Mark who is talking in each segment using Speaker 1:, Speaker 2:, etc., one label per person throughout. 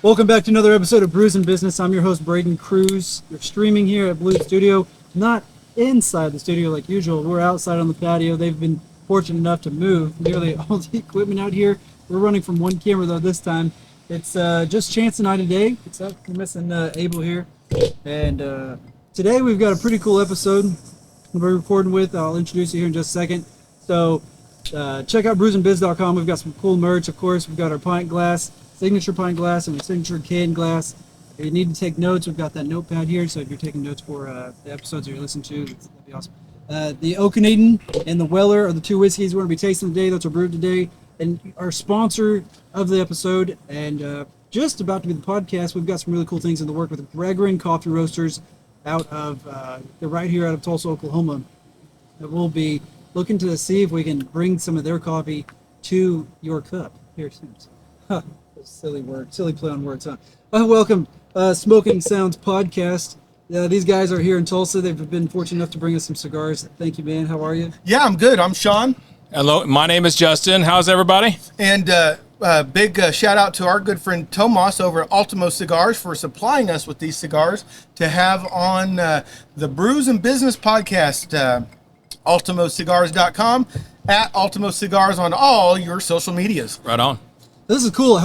Speaker 1: Welcome back to another episode of Brews and Business. I'm your host, Braden Cruz. We're streaming here at Blue Studio, not inside the studio like usual. We're outside on the patio. They've been fortunate enough to move nearly all the equipment out here. We're running from one camera, though, this time. It's just Chance and I today. We're missing Abel here. And today we've got a pretty cool episode we're recording with. I'll introduce you here in just a second. So check out brewsandbiz.com. We've got some cool merch, of course. We've got our pint glass, signature pint glass, and our signature can glass. If you need to take notes, we've got that notepad here. So if you're taking notes for the episodes that you're listening to, that'd be awesome. The Okanagan and the Weller are the two whiskeys we're going to be tasting today. That's our brew today. And our sponsor of the episode, and just about to be the podcast, we've got some really cool things in the work with Gregorian Coffee Roasters out of, they're right here out of Tulsa, Oklahoma. That we'll be looking to see if we can bring some of their coffee to your cup here soon. Huh, silly word, silly play on words, huh? Welcome, Smokin Sounds Podcast. These guys are here in Tulsa. They've been fortunate enough to bring us some cigars. Thank you, man. How are you?
Speaker 2: Yeah, I'm good. I'm Sean.
Speaker 3: Hello, my name is Justin. How's everybody?
Speaker 2: And big shout out to our good friend Tomas over at Ultimo Cigars for supplying us with these cigars to have on the Brews and Business podcast, ultimocigars.com, at Ultimo Cigars on all your social medias.
Speaker 3: Right on.
Speaker 1: This is cool.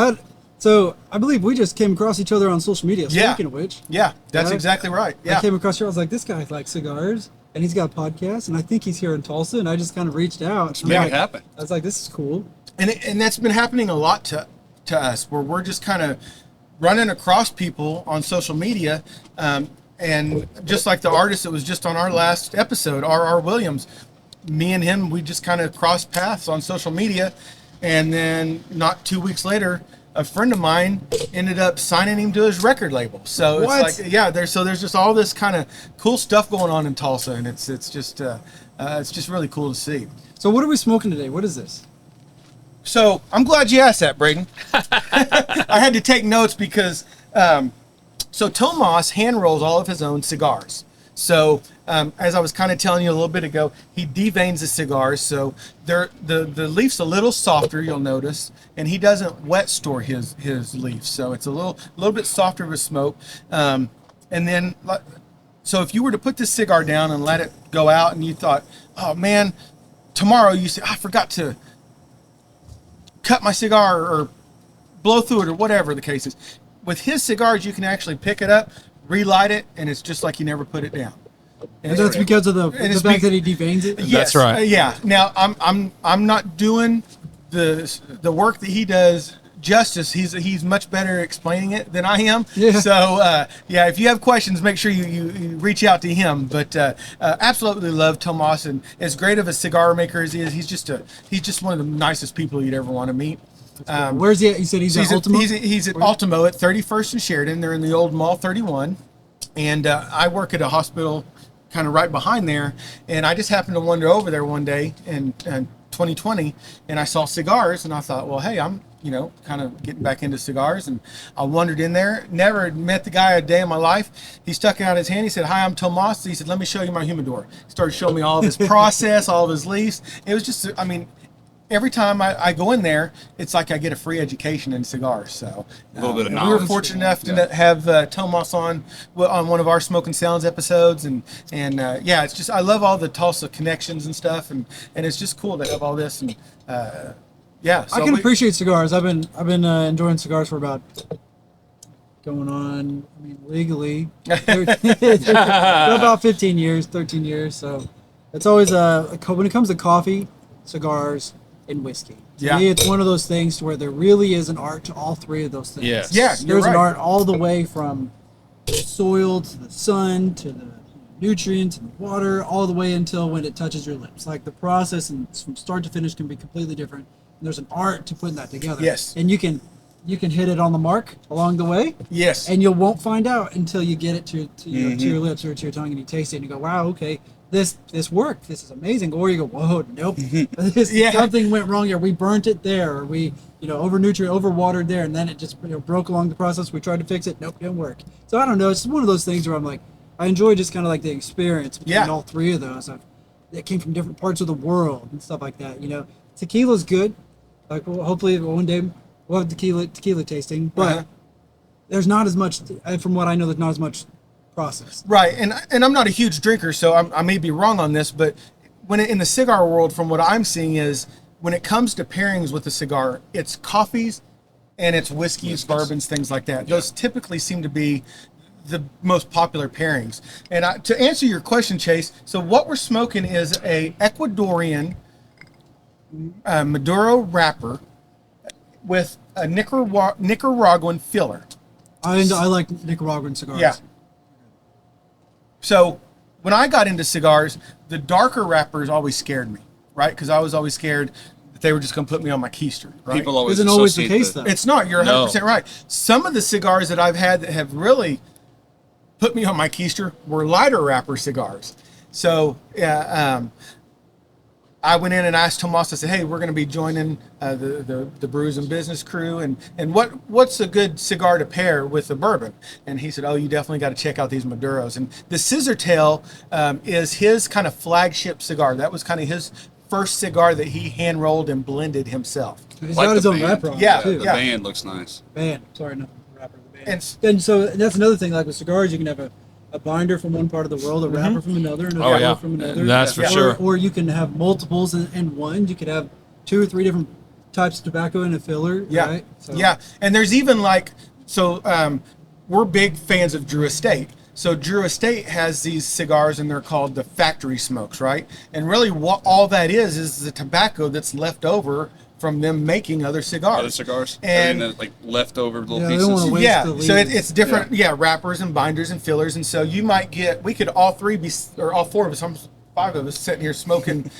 Speaker 1: So I believe we just came across each other on social media. Speaking of which.
Speaker 2: Yeah, that's exactly right. Yeah.
Speaker 1: I came across you. I was like, this guy likes cigars. And he's got a podcast, and I think he's here in Tulsa, and I just kind of reached out.
Speaker 3: Yeah, it happened.
Speaker 1: I was like, this is cool.
Speaker 2: And that's been happening a lot to us, where we're just kind of running across people on social media. And just like the artist that was just on our last episode, R.R. Williams, me and him, we just kind of crossed paths on social media. And then not 2 weeks later, a friend of mine ended up signing him to his record label. So it's like, yeah, there's just all this kind of cool stuff going on in Tulsa, and it's just really cool to see.
Speaker 1: So what are we smoking today? What is this?
Speaker 2: So I'm glad you asked that, Braden. I had to take notes because so Tomas hand rolls all of his own cigars. So as I was kind of telling you a little bit ago, he deveins the cigars, so the leaf's a little softer, you'll notice, and he doesn't wet store his leaf, so it's a little bit softer with smoke. And then, so if you were to put this cigar down and let it go out, and you thought, oh man, tomorrow you say, I forgot to cut my cigar or blow through it or whatever the case is. With his cigars, you can actually pick it up, relight it, and it's just like you never put it down.
Speaker 1: And that's because of the fact that he deveins it?
Speaker 2: Yes,
Speaker 3: that's right.
Speaker 2: Yeah. Now I'm not doing the work that he does justice. He's much better explaining it than I am.
Speaker 1: Yeah.
Speaker 2: So yeah, if you have questions, make sure you reach out to him. But absolutely love Tomas, and as great of a cigar maker as he is, he's just one of the nicest people you'd ever want to meet.
Speaker 1: Where's he at? You said he's at Ultimo?
Speaker 2: He's at Ultimo at 31st and Sheridan. They're in the old Mall 31. And I work at a hospital kind of right behind there. And I just happened to wander over there one day in 2020, and I saw cigars, and I thought, well, hey, I'm, kind of getting back into cigars. And I wandered in there, never met the guy a day in my life. He stuck out his hand. He said, hi, I'm Tomas. He said, let me show you my humidor. He started showing me all of his process, all of his leaves. It was just, every time I go in there, it's like I get a free education in cigars. So
Speaker 3: a little bit of
Speaker 2: we
Speaker 3: knowledge.
Speaker 2: were fortunate enough to have Tomas on one of our Smokin Sounds episodes, and yeah, it's just, I love all the Tulsa connections and stuff, and it's just cool to have all this, and yeah. So
Speaker 1: I can appreciate cigars. I've been enjoying cigars for about going on, legally about 15 years, 13 years. So it's always when it comes to coffee, cigars, and whiskey. To me, it's one of those things to where there really is an art to all three of those things.
Speaker 3: Yes.
Speaker 2: Yeah,
Speaker 1: There's an art all the way from the soil to the sun to the nutrients and water, all the way until when it touches your lips. Like the process and from start to finish can be completely different. And there's an art to putting that together.
Speaker 2: Yes.
Speaker 1: And you can hit it on the mark along the way.
Speaker 2: Yes.
Speaker 1: And you won't find out until you get it to your lips or to your tongue, and you taste it and you go, wow, okay, this worked. This is amazing. Or you go, whoa, nope. Something went wrong here. We burnt it there, or we overwatered there, and then it just broke along the process. We tried to fix it. Nope, didn't work. So I don't know. It's one of those things where I'm like, I enjoy just kind of like the experience between all three of those. That came from different parts of the world and stuff like that. Tequila's good. Like hopefully one day we'll have tequila tasting, but there's not as much, from what I know, there's not as much process.
Speaker 2: Right, and I'm not a huge drinker, so I may be wrong on this, but in the cigar world, from what I'm seeing is when it comes to pairings with a cigar, it's coffees and it's whiskeys, bourbons, things like that. Those typically seem to be the most popular pairings. And to answer your question, Chase, so what we're smoking is a Ecuadorian Maduro wrapper with a Nicaraguan filler.
Speaker 1: I like Nicaraguan cigars.
Speaker 2: Yeah. So when I got into cigars, the darker wrappers always scared me, right? Because I was always scared that they were just going to put me on my keister, right?
Speaker 4: People always
Speaker 1: Isn't always the
Speaker 4: associate
Speaker 1: case, though.
Speaker 2: It's not. You're 100% right. Some of the cigars that I've had that have really put me on my keister were lighter wrapper cigars. So I went in and asked Tomas, I said, hey, we're going to be joining the Brews and Business crew. And what's a good cigar to pair with a bourbon? And he said, oh, you definitely got to check out these Maduros. And the Scissor Tail is his kind of flagship cigar. That was kind of his first cigar that he hand rolled and blended himself.
Speaker 1: He's
Speaker 4: Like
Speaker 1: got his
Speaker 4: the
Speaker 1: own
Speaker 4: band.
Speaker 1: wrapper on
Speaker 2: Yeah,
Speaker 1: it, too.
Speaker 4: The
Speaker 2: yeah.
Speaker 4: band looks nice.
Speaker 1: Band. Sorry, not the wrapper, the band.
Speaker 2: And
Speaker 1: So that's another thing, like with cigars, you can have a binder from one part of the world, a wrapper from another, and a wrapper
Speaker 3: yeah.
Speaker 1: from another.
Speaker 3: That's for
Speaker 1: Or-
Speaker 3: sure.
Speaker 1: Or you can have multiples in one. You could have 2 or 3 different types of tobacco in a filler,
Speaker 2: yeah,
Speaker 1: right? So,
Speaker 2: yeah. And there's even we're big fans of Drew Estate. So Drew Estate has these cigars, and they're called the factory smokes, right? And really, what all that is the tobacco that's left over from them making other cigars.
Speaker 4: Other cigars.
Speaker 2: And
Speaker 4: like leftover little
Speaker 1: Yeah, they don't
Speaker 4: pieces.
Speaker 1: wanna waste
Speaker 2: yeah,
Speaker 1: the
Speaker 2: so
Speaker 1: leaves.
Speaker 2: it's different. Yeah. wrappers and binders and fillers, and so you might we could all 4 of us, 5 of us sitting here smoking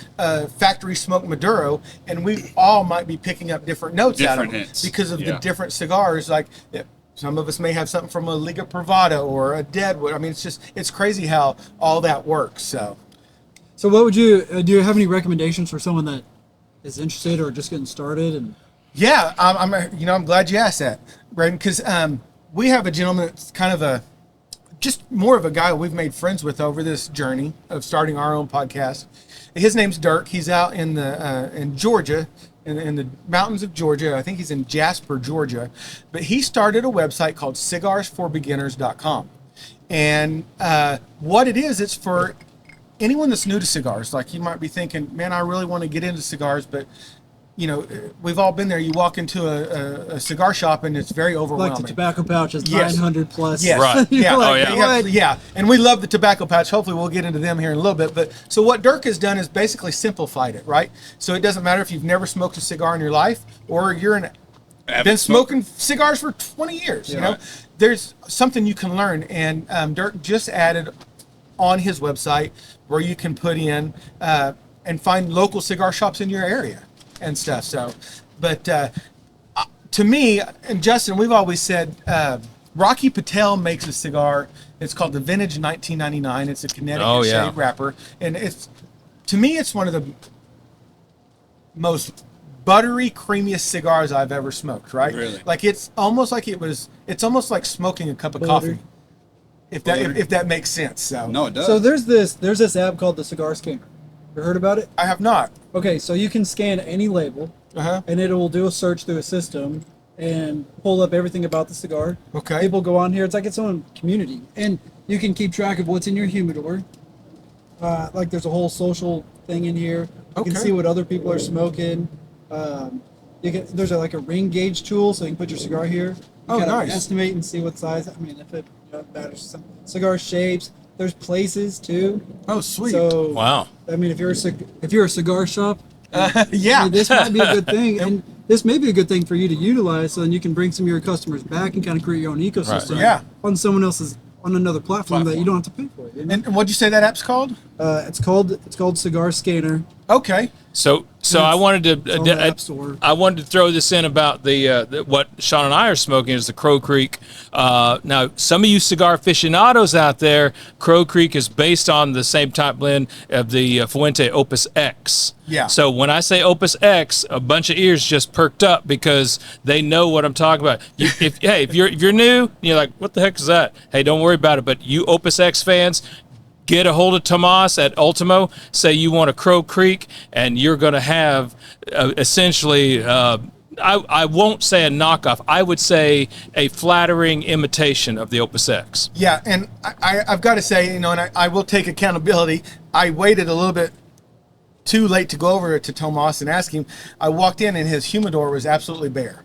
Speaker 2: factory smoked Maduro, and we all might be picking up different notes out of
Speaker 4: Different
Speaker 2: them
Speaker 4: hints.
Speaker 2: because of the
Speaker 4: Yeah.
Speaker 2: different cigars. Like some of us may have something from a Liga Privada or a Deadwood. I mean, it's crazy how all that works. So
Speaker 1: what would you do? You have any recommendations for someone that is interested or just getting started? And
Speaker 2: yeah, I'm glad you asked that, Braden, because we have a gentleman that's kind of just more of a guy we've made friends with over this journey of starting our own podcast. His name's Dirk. He's out in Georgia, in the mountains of Georgia. I think he's in Jasper, Georgia. But he started a website called cigarsforbeginners.com. And what it is, it's for anyone that's new to cigars. Like you might be thinking, man, I really want to get into cigars, but we've all been there. You walk into a cigar shop and it's very overwhelming.
Speaker 1: like the tobacco pouch is
Speaker 2: Yes.
Speaker 1: 900 plus.
Speaker 2: Yes.
Speaker 3: Right.
Speaker 1: You're
Speaker 2: Yeah.
Speaker 1: like,
Speaker 3: Oh, yeah.
Speaker 1: what?
Speaker 2: Yeah. And we love the tobacco pouch. Hopefully we'll get into them here in a little bit. But so what Dirk has done is basically simplified it, right? So it doesn't matter if you've never smoked a cigar in your life or you're been smoking cigars for 20 years.
Speaker 1: Yeah.
Speaker 2: You know, there's something you can learn. And Dirk just added on his website where you can put in and find local cigar shops in your area and stuff. So, but to me and Justin, we've always said Rocky Patel makes a cigar. It's called the Vintage 1999. It's a Connecticut shade wrapper, and to me it's one of the most buttery, creamiest cigars I've ever smoked. Right?
Speaker 4: Really?
Speaker 2: Like it's almost like smoking a cup of
Speaker 1: Butter.
Speaker 2: coffee. If that makes sense. So
Speaker 4: No, it does.
Speaker 1: So there's this app called the Cigar Scanner. You heard about it?
Speaker 2: I have not.
Speaker 1: Okay, so you can scan any label, and it will do a search through a system and pull up everything about the cigar.
Speaker 2: Okay.
Speaker 1: People go on here. It's like its own community, and you can keep track of what's in your humidor. Like there's a whole social thing in here. You can
Speaker 2: Okay.
Speaker 1: see what other people are smoking. There's like a ring gauge tool, so you can put your cigar here. You
Speaker 2: Oh,
Speaker 1: kinda
Speaker 2: nice.
Speaker 1: estimate and see what size. I mean, if it matters. Some cigar shapes. There's places too.
Speaker 2: Oh, sweet.
Speaker 1: So
Speaker 3: Wow.
Speaker 1: I mean, if you're a cigar shop,
Speaker 2: yeah.
Speaker 1: this might be a good thing, and this may be a good thing for you to utilize, so then you can bring some of your customers back and kind of create your own ecosystem
Speaker 2: Yeah.
Speaker 1: on on another platform that you don't have to pay for. You know?
Speaker 2: And what'd you say that app's called?
Speaker 1: It's called Cigar Scanner.
Speaker 2: Okay.
Speaker 3: So I wanted
Speaker 1: It's on the App Store.
Speaker 3: I wanted to throw this in about the what Sean and I are smoking is the Crow Creek. Now, some of you cigar aficionados out there, Crow Creek is based on the same type blend of the Fuente Opus X.
Speaker 2: Yeah.
Speaker 3: So when I say Opus X, a bunch of ears just perked up because they know what I'm talking about. If you're new, you're like, what the heck is that? Hey, don't worry about it. But you Opus X fans, get a hold of Tomas at Ultimo, say you want a Crow Creek, and you're going to have essentially I won't say a knockoff. I would say a flattering imitation of the Opus X.
Speaker 2: Yeah, and I've got to say, and I will take accountability. I waited a little bit too late to go over to Tomas and ask him. I walked in and his humidor was absolutely bare.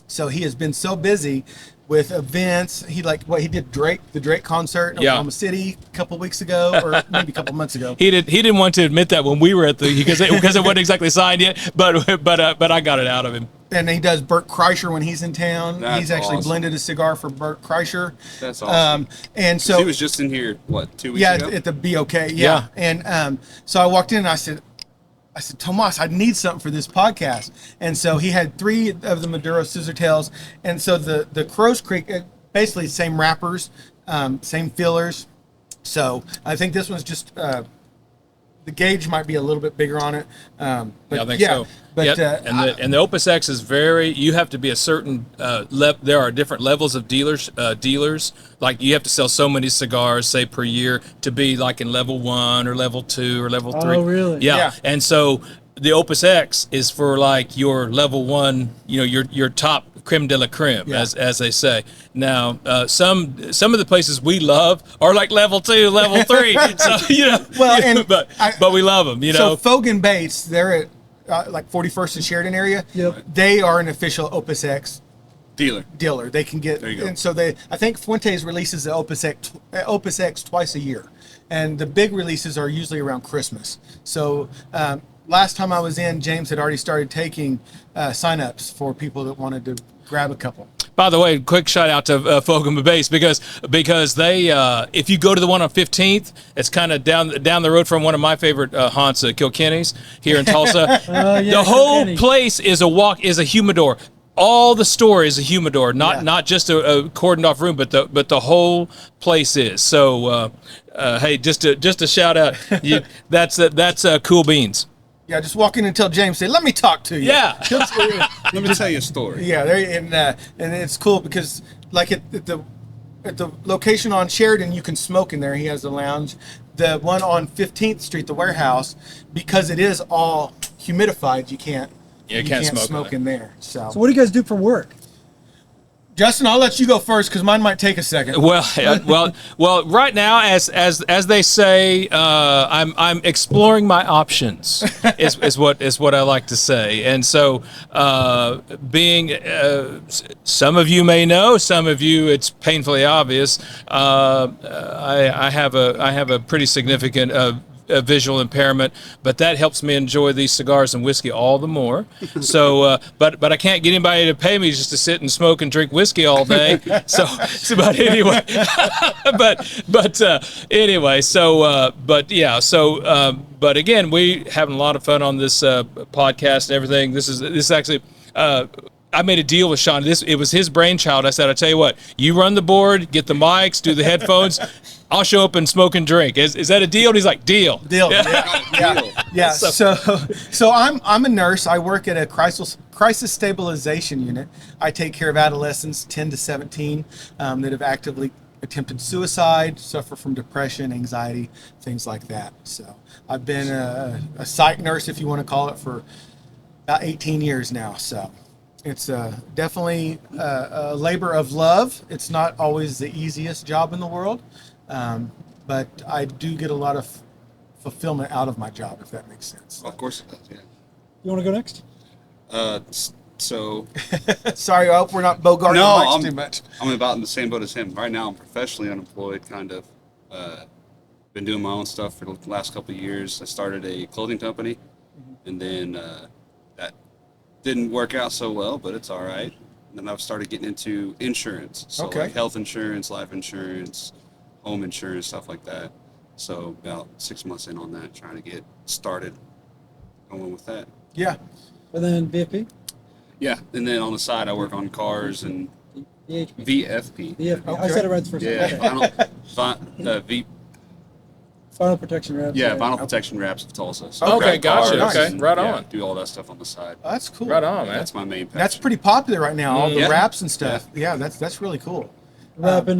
Speaker 2: So he has been so busy with events. He he did the Drake concert in Oklahoma City a couple weeks ago, or maybe a couple months ago.
Speaker 3: He didn't want to admit that when we were at because it wasn't exactly signed yet, but I got it out of him.
Speaker 2: And he does Burt Kreischer when he's in town.
Speaker 4: That's
Speaker 2: He's actually
Speaker 4: awesome.
Speaker 2: blended a cigar for Burt Kreischer.
Speaker 4: That's awesome.
Speaker 2: And so
Speaker 4: he was just in here, what, 2 weeks ago?
Speaker 2: at the BOK. Yeah. And so I walked in and I said, Tomas, I need something for this podcast. And so he had 3 of the Maduro scissor tails. And so the Crow's Creek, basically same wrappers, same fillers. So I think this one's just, the gauge might be a little bit bigger on it. But
Speaker 3: I think so.
Speaker 2: But,
Speaker 3: and the Opus X is you have to be a certain there are different levels of dealers. Like you have to sell so many cigars, say, per year to be like in level 1 or level 2 or level 3.
Speaker 1: Oh, really?
Speaker 3: Yeah. And so the Opus X is for like your level 1, your top creme de la creme, as they say. Now, some of the places we love are like level 2, level 3. So but we love them.
Speaker 2: So Fogan Bates, they're at like 41st and Sheridan area.
Speaker 1: Yep.
Speaker 2: They are an official Opus X
Speaker 4: Dealer.
Speaker 2: They can get,
Speaker 4: There you go.
Speaker 2: and so I think Fuentes releases the Opus X twice a year, and the big releases are usually around Christmas. So last time I was in, James had already started taking sign-ups for people that wanted to grab a couple.
Speaker 3: By the way, quick shout out to Fogan Base because they if you go to the one on 15th, it's kind of down the road from one of my favorite haunts, Kilkenny's here in Tulsa. The whole
Speaker 1: Kilkenny.
Speaker 3: place is a humidor. All the store is a humidor, not just a cordoned off room, but the whole place is. So hey, just a shout out. That's cool beans.
Speaker 2: Yeah, just walk in and tell James, say, let me talk to you.
Speaker 3: Yeah.
Speaker 4: Let me tell you a story.
Speaker 2: Yeah, and it's cool because like at the location on Sheridan, you can smoke in there. He has a lounge. The one on 15th Street, the warehouse, because it is all humidified, you can't smoke in there. So
Speaker 1: So what do you guys do for work?
Speaker 2: Justin, I'll let you go first because mine might take a second.
Speaker 3: Well. Right now, as they say, I'm exploring my options. is what I like to say. And so, being some of you may know, some of you it's painfully obvious. I have a pretty significant visual impairment, but that helps me enjoy these cigars and whiskey all the more. So, but I can't get anybody to pay me just to sit and smoke and drink whiskey all day. But anyway, anyway. But again, we having a lot of fun on this podcast and everything. This is actually. I made a deal with Sean. It was his brainchild. I said, I tell you what, you run the board, get the mics, do the headphones. I'll show up and smoke and drink. Is that a deal? And he's like, deal.
Speaker 2: Yeah. So I'm a nurse. I work at a crisis stabilization unit. I take care of adolescents 10 to 17 that have actively attempted suicide, suffer from depression, anxiety, things like that. So I've been a psych nurse, if you want to call it, for about 18 years now. So it's definitely a labor of love. It's not always the easiest job in the world, but I do get a lot of fulfillment out of my job, if that makes sense.
Speaker 4: Of course it does, yeah.
Speaker 1: You want to go next?
Speaker 4: So
Speaker 2: Sorry, I hope we're not bogarting
Speaker 4: no,
Speaker 2: too much.
Speaker 4: I'm about in the same boat as him. Right now, I'm professionally unemployed, kind of. Been doing my own stuff for the last couple of years. I started a clothing company, and then that didn't work out so well, but it's all right. And then I've started getting into insurance, so like health insurance, life insurance, home insurance, stuff like that. So about 6 months in on that, trying to get started going with that.
Speaker 2: Yeah.
Speaker 1: And then VFP?
Speaker 4: Yeah, and then on the side, I work on cars and
Speaker 1: VHP.
Speaker 4: VFP.
Speaker 1: VFP. I
Speaker 2: Okay.
Speaker 1: said it right the first time.
Speaker 4: Yeah,
Speaker 1: Final protection wraps.
Speaker 4: vinyl protection wraps of Tulsa. So
Speaker 3: Okay, gotcha.
Speaker 2: Nice.
Speaker 3: Okay, right on.
Speaker 4: do all that stuff on the side.
Speaker 2: Oh, that's cool.
Speaker 3: Right on, man.
Speaker 4: That's my main passion.
Speaker 2: That's pretty popular right now, all the
Speaker 4: Yeah.
Speaker 2: wraps and stuff. Yeah, that's really cool.
Speaker 1: Wrapping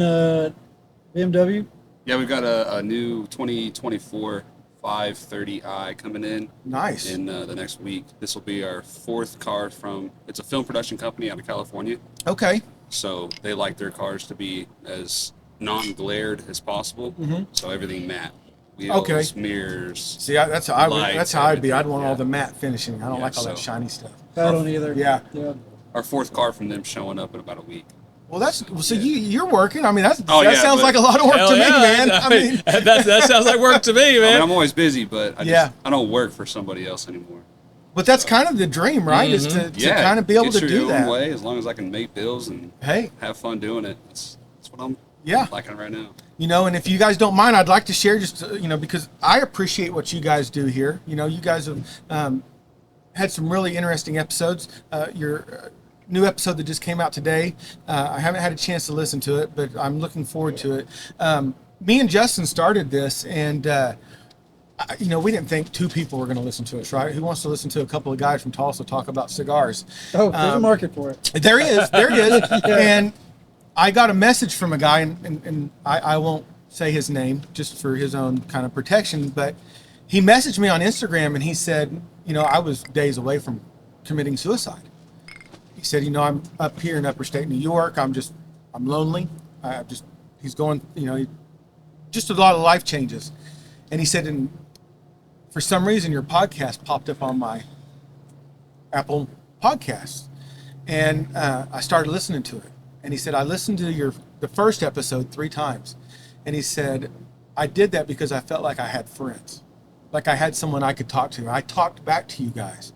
Speaker 1: BMW.
Speaker 4: Yeah, we've got a new 2024 530i coming in.
Speaker 2: Nice.
Speaker 4: In the next week. This will be our 4th car from. It's a film production company out of California.
Speaker 2: Okay.
Speaker 4: So they like their cars to be as non-glared as possible. So everything matte. Wheels, mirrors.
Speaker 2: See, that's how I would. That's how I'd be. I'd want all
Speaker 4: yeah.
Speaker 2: the matte finishing. I don't
Speaker 4: Yeah,
Speaker 2: like all that
Speaker 4: so-
Speaker 2: shiny stuff.
Speaker 1: I don't either.
Speaker 2: Yeah.
Speaker 4: Our 4th car from them showing up in about a week.
Speaker 2: Well, so you're working. I mean, that
Speaker 4: yeah,
Speaker 2: sounds
Speaker 4: but-
Speaker 2: like a lot of work
Speaker 3: Hell
Speaker 2: to me,
Speaker 3: yeah,
Speaker 2: man. I mean,
Speaker 3: that sounds like work to me,
Speaker 4: I mean,
Speaker 3: man.
Speaker 4: I'm always busy, but
Speaker 2: Yeah.
Speaker 4: I don't work for somebody else anymore.
Speaker 2: but that's kind of the dream, right? Is to kind of be able
Speaker 4: get
Speaker 2: to
Speaker 4: your
Speaker 2: do
Speaker 4: own
Speaker 2: that.
Speaker 4: way as long as I can make bills and
Speaker 2: Hey,
Speaker 4: have fun doing it. That's what I'm
Speaker 2: Yeah.
Speaker 4: liking right now.
Speaker 2: and if you guys don't mind, I'd like to share just, because I appreciate what you guys do here. You guys have had some really interesting episodes. Your new episode that just came out today, I haven't had a chance to listen to it, but I'm looking forward to it. Me and Justin started this, and we didn't think 2 people were going to listen to us, right? Who wants to listen to a couple of guys from Tulsa talk about cigars?
Speaker 1: Oh, there's a market for it.
Speaker 2: There is. And I got a message from a guy, and I won't say his name just for his own kind of protection, but he messaged me on Instagram and he said, I was days away from committing suicide. He said, I'm up here in upper state New York. I'm lonely. He's going, just a lot of life changes. And he said, and for some reason, your podcast popped up on my Apple Podcasts. And I started listening to it. And he said, I listened to the first episode 3 times. And he said, I did that because I felt like I had friends. Like I had someone I could talk to. I talked back to you guys.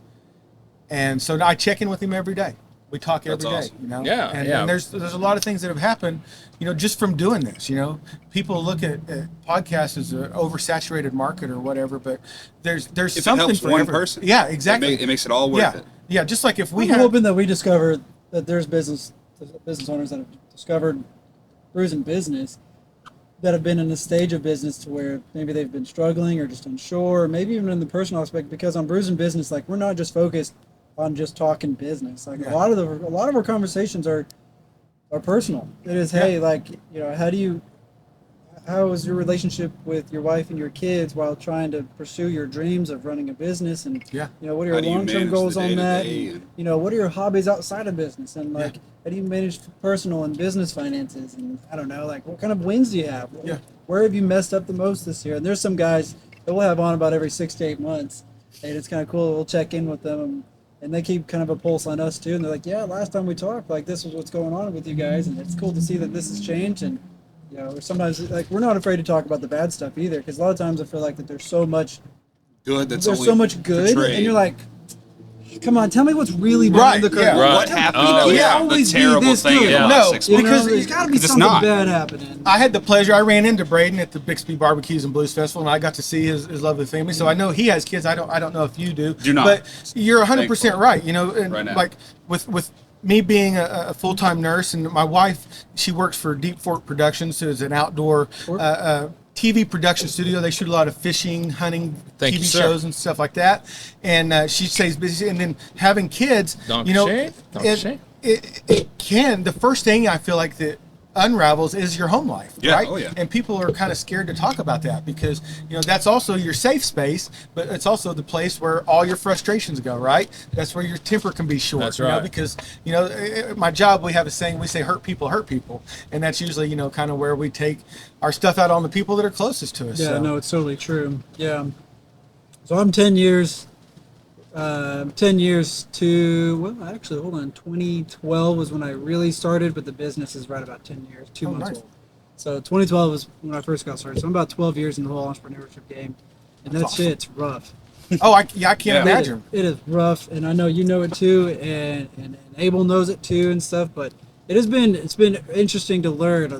Speaker 2: And so now I check in with him every day. We talk every day,
Speaker 4: awesome.
Speaker 3: Yeah,
Speaker 2: And there's a lot of things that have happened, just from doing this. People look at podcasts as an oversaturated market or whatever, but there's
Speaker 4: If
Speaker 2: something
Speaker 4: it helps
Speaker 2: for
Speaker 4: one
Speaker 2: everyone.
Speaker 4: person,
Speaker 2: Yeah, exactly.
Speaker 4: it makes it all worth it.
Speaker 2: Yeah, just like if we
Speaker 1: I'm
Speaker 2: had.
Speaker 1: hoping that we discover that there's business owners that have discovered Brews and Business that have been in a stage of business to where maybe they've been struggling or just unsure, or maybe even in the personal aspect. Because on Brews and Business, like, we're not just focused on just talking business. Like,
Speaker 2: Yeah.
Speaker 1: a lot of our conversations are personal. It is, hey, like, how is your relationship with your wife and your kids while trying to pursue your dreams of running a business, and
Speaker 2: Yeah.
Speaker 1: what are
Speaker 4: How
Speaker 1: your
Speaker 4: do you
Speaker 1: long-term
Speaker 4: manage
Speaker 1: goals
Speaker 4: the
Speaker 1: on that,
Speaker 4: day-to-day
Speaker 1: and, what are your hobbies outside of business, and like,
Speaker 2: Yeah.
Speaker 1: how do you manage personal and business finances, and I don't know, like, what kind of wins do you have?
Speaker 2: Yeah.
Speaker 1: Where have you messed up the most this year? And there's some guys that we'll have on about every 6 to 8 months, and it's kind of cool. We'll check in with them, and they keep kind of a pulse on us too. And they're like, yeah, last time we talked, like, this was what's going on with you guys, and it's cool to see that this has changed. And sometimes, like, we're not afraid to talk about the bad stuff either, because a lot of times I feel like that there's so much
Speaker 4: Good. That's
Speaker 1: there's
Speaker 4: only
Speaker 1: so much good,
Speaker 4: portrayed.
Speaker 1: and you're like, come on, tell me what's really bad
Speaker 2: Right,
Speaker 1: in the current.
Speaker 2: yeah.
Speaker 3: Right.
Speaker 4: what happened?
Speaker 3: Oh,
Speaker 4: You
Speaker 3: yeah.
Speaker 4: can't
Speaker 1: Always
Speaker 4: the
Speaker 1: be
Speaker 4: terrible
Speaker 1: this
Speaker 4: thing
Speaker 1: good.
Speaker 4: in the
Speaker 2: No,
Speaker 4: last 6 months.
Speaker 2: because
Speaker 1: there's got to be
Speaker 4: 'cause it's
Speaker 1: something
Speaker 4: not.
Speaker 1: bad happening.
Speaker 2: I had the pleasure. I ran into Braden at the Bixby Barbecues and Blues Festival, and I got to see his lovely family. So I know he has kids. I don't know if you do.
Speaker 4: Do not.
Speaker 2: But you're 100% right. And
Speaker 4: Right now.
Speaker 2: like with me being a full-time nurse, and my wife, she works for Deep Fork Productions, so it's an outdoor TV production studio. They shoot a lot of fishing, hunting,
Speaker 3: Thank
Speaker 2: TV
Speaker 3: you, sir.
Speaker 2: shows and stuff like that. And she stays busy. And then having kids,
Speaker 3: Donkey shave? Donkey shave?
Speaker 2: it can. The first thing I feel like that unravels is your home life,
Speaker 4: Yeah,
Speaker 2: right?
Speaker 4: oh yeah.
Speaker 2: And people are kind of scared to talk about that because that's also your safe space, but it's also the place where all your frustrations go, right? That's where your temper can be short.
Speaker 3: That's right.
Speaker 2: Because my job, we have a saying, we say hurt people, and that's usually kind of where we take our stuff out on the people that are closest to us.
Speaker 1: Yeah,
Speaker 2: so.
Speaker 1: no, it's totally true. Yeah. So I'm 10 years. 10 years to, well, actually, hold on. 2012 was when I really started, but the business is right about 10 years, 2 months
Speaker 2: nice.
Speaker 1: old. So 2012 was when I first got started. So I'm about 12 years in the whole entrepreneurship game. And
Speaker 2: That's
Speaker 1: that
Speaker 2: awesome.
Speaker 1: shit's rough.
Speaker 2: Oh, I can't imagine.
Speaker 1: It is rough, and I know you know it too, and Abel knows it too and stuff. But it's been interesting to learn.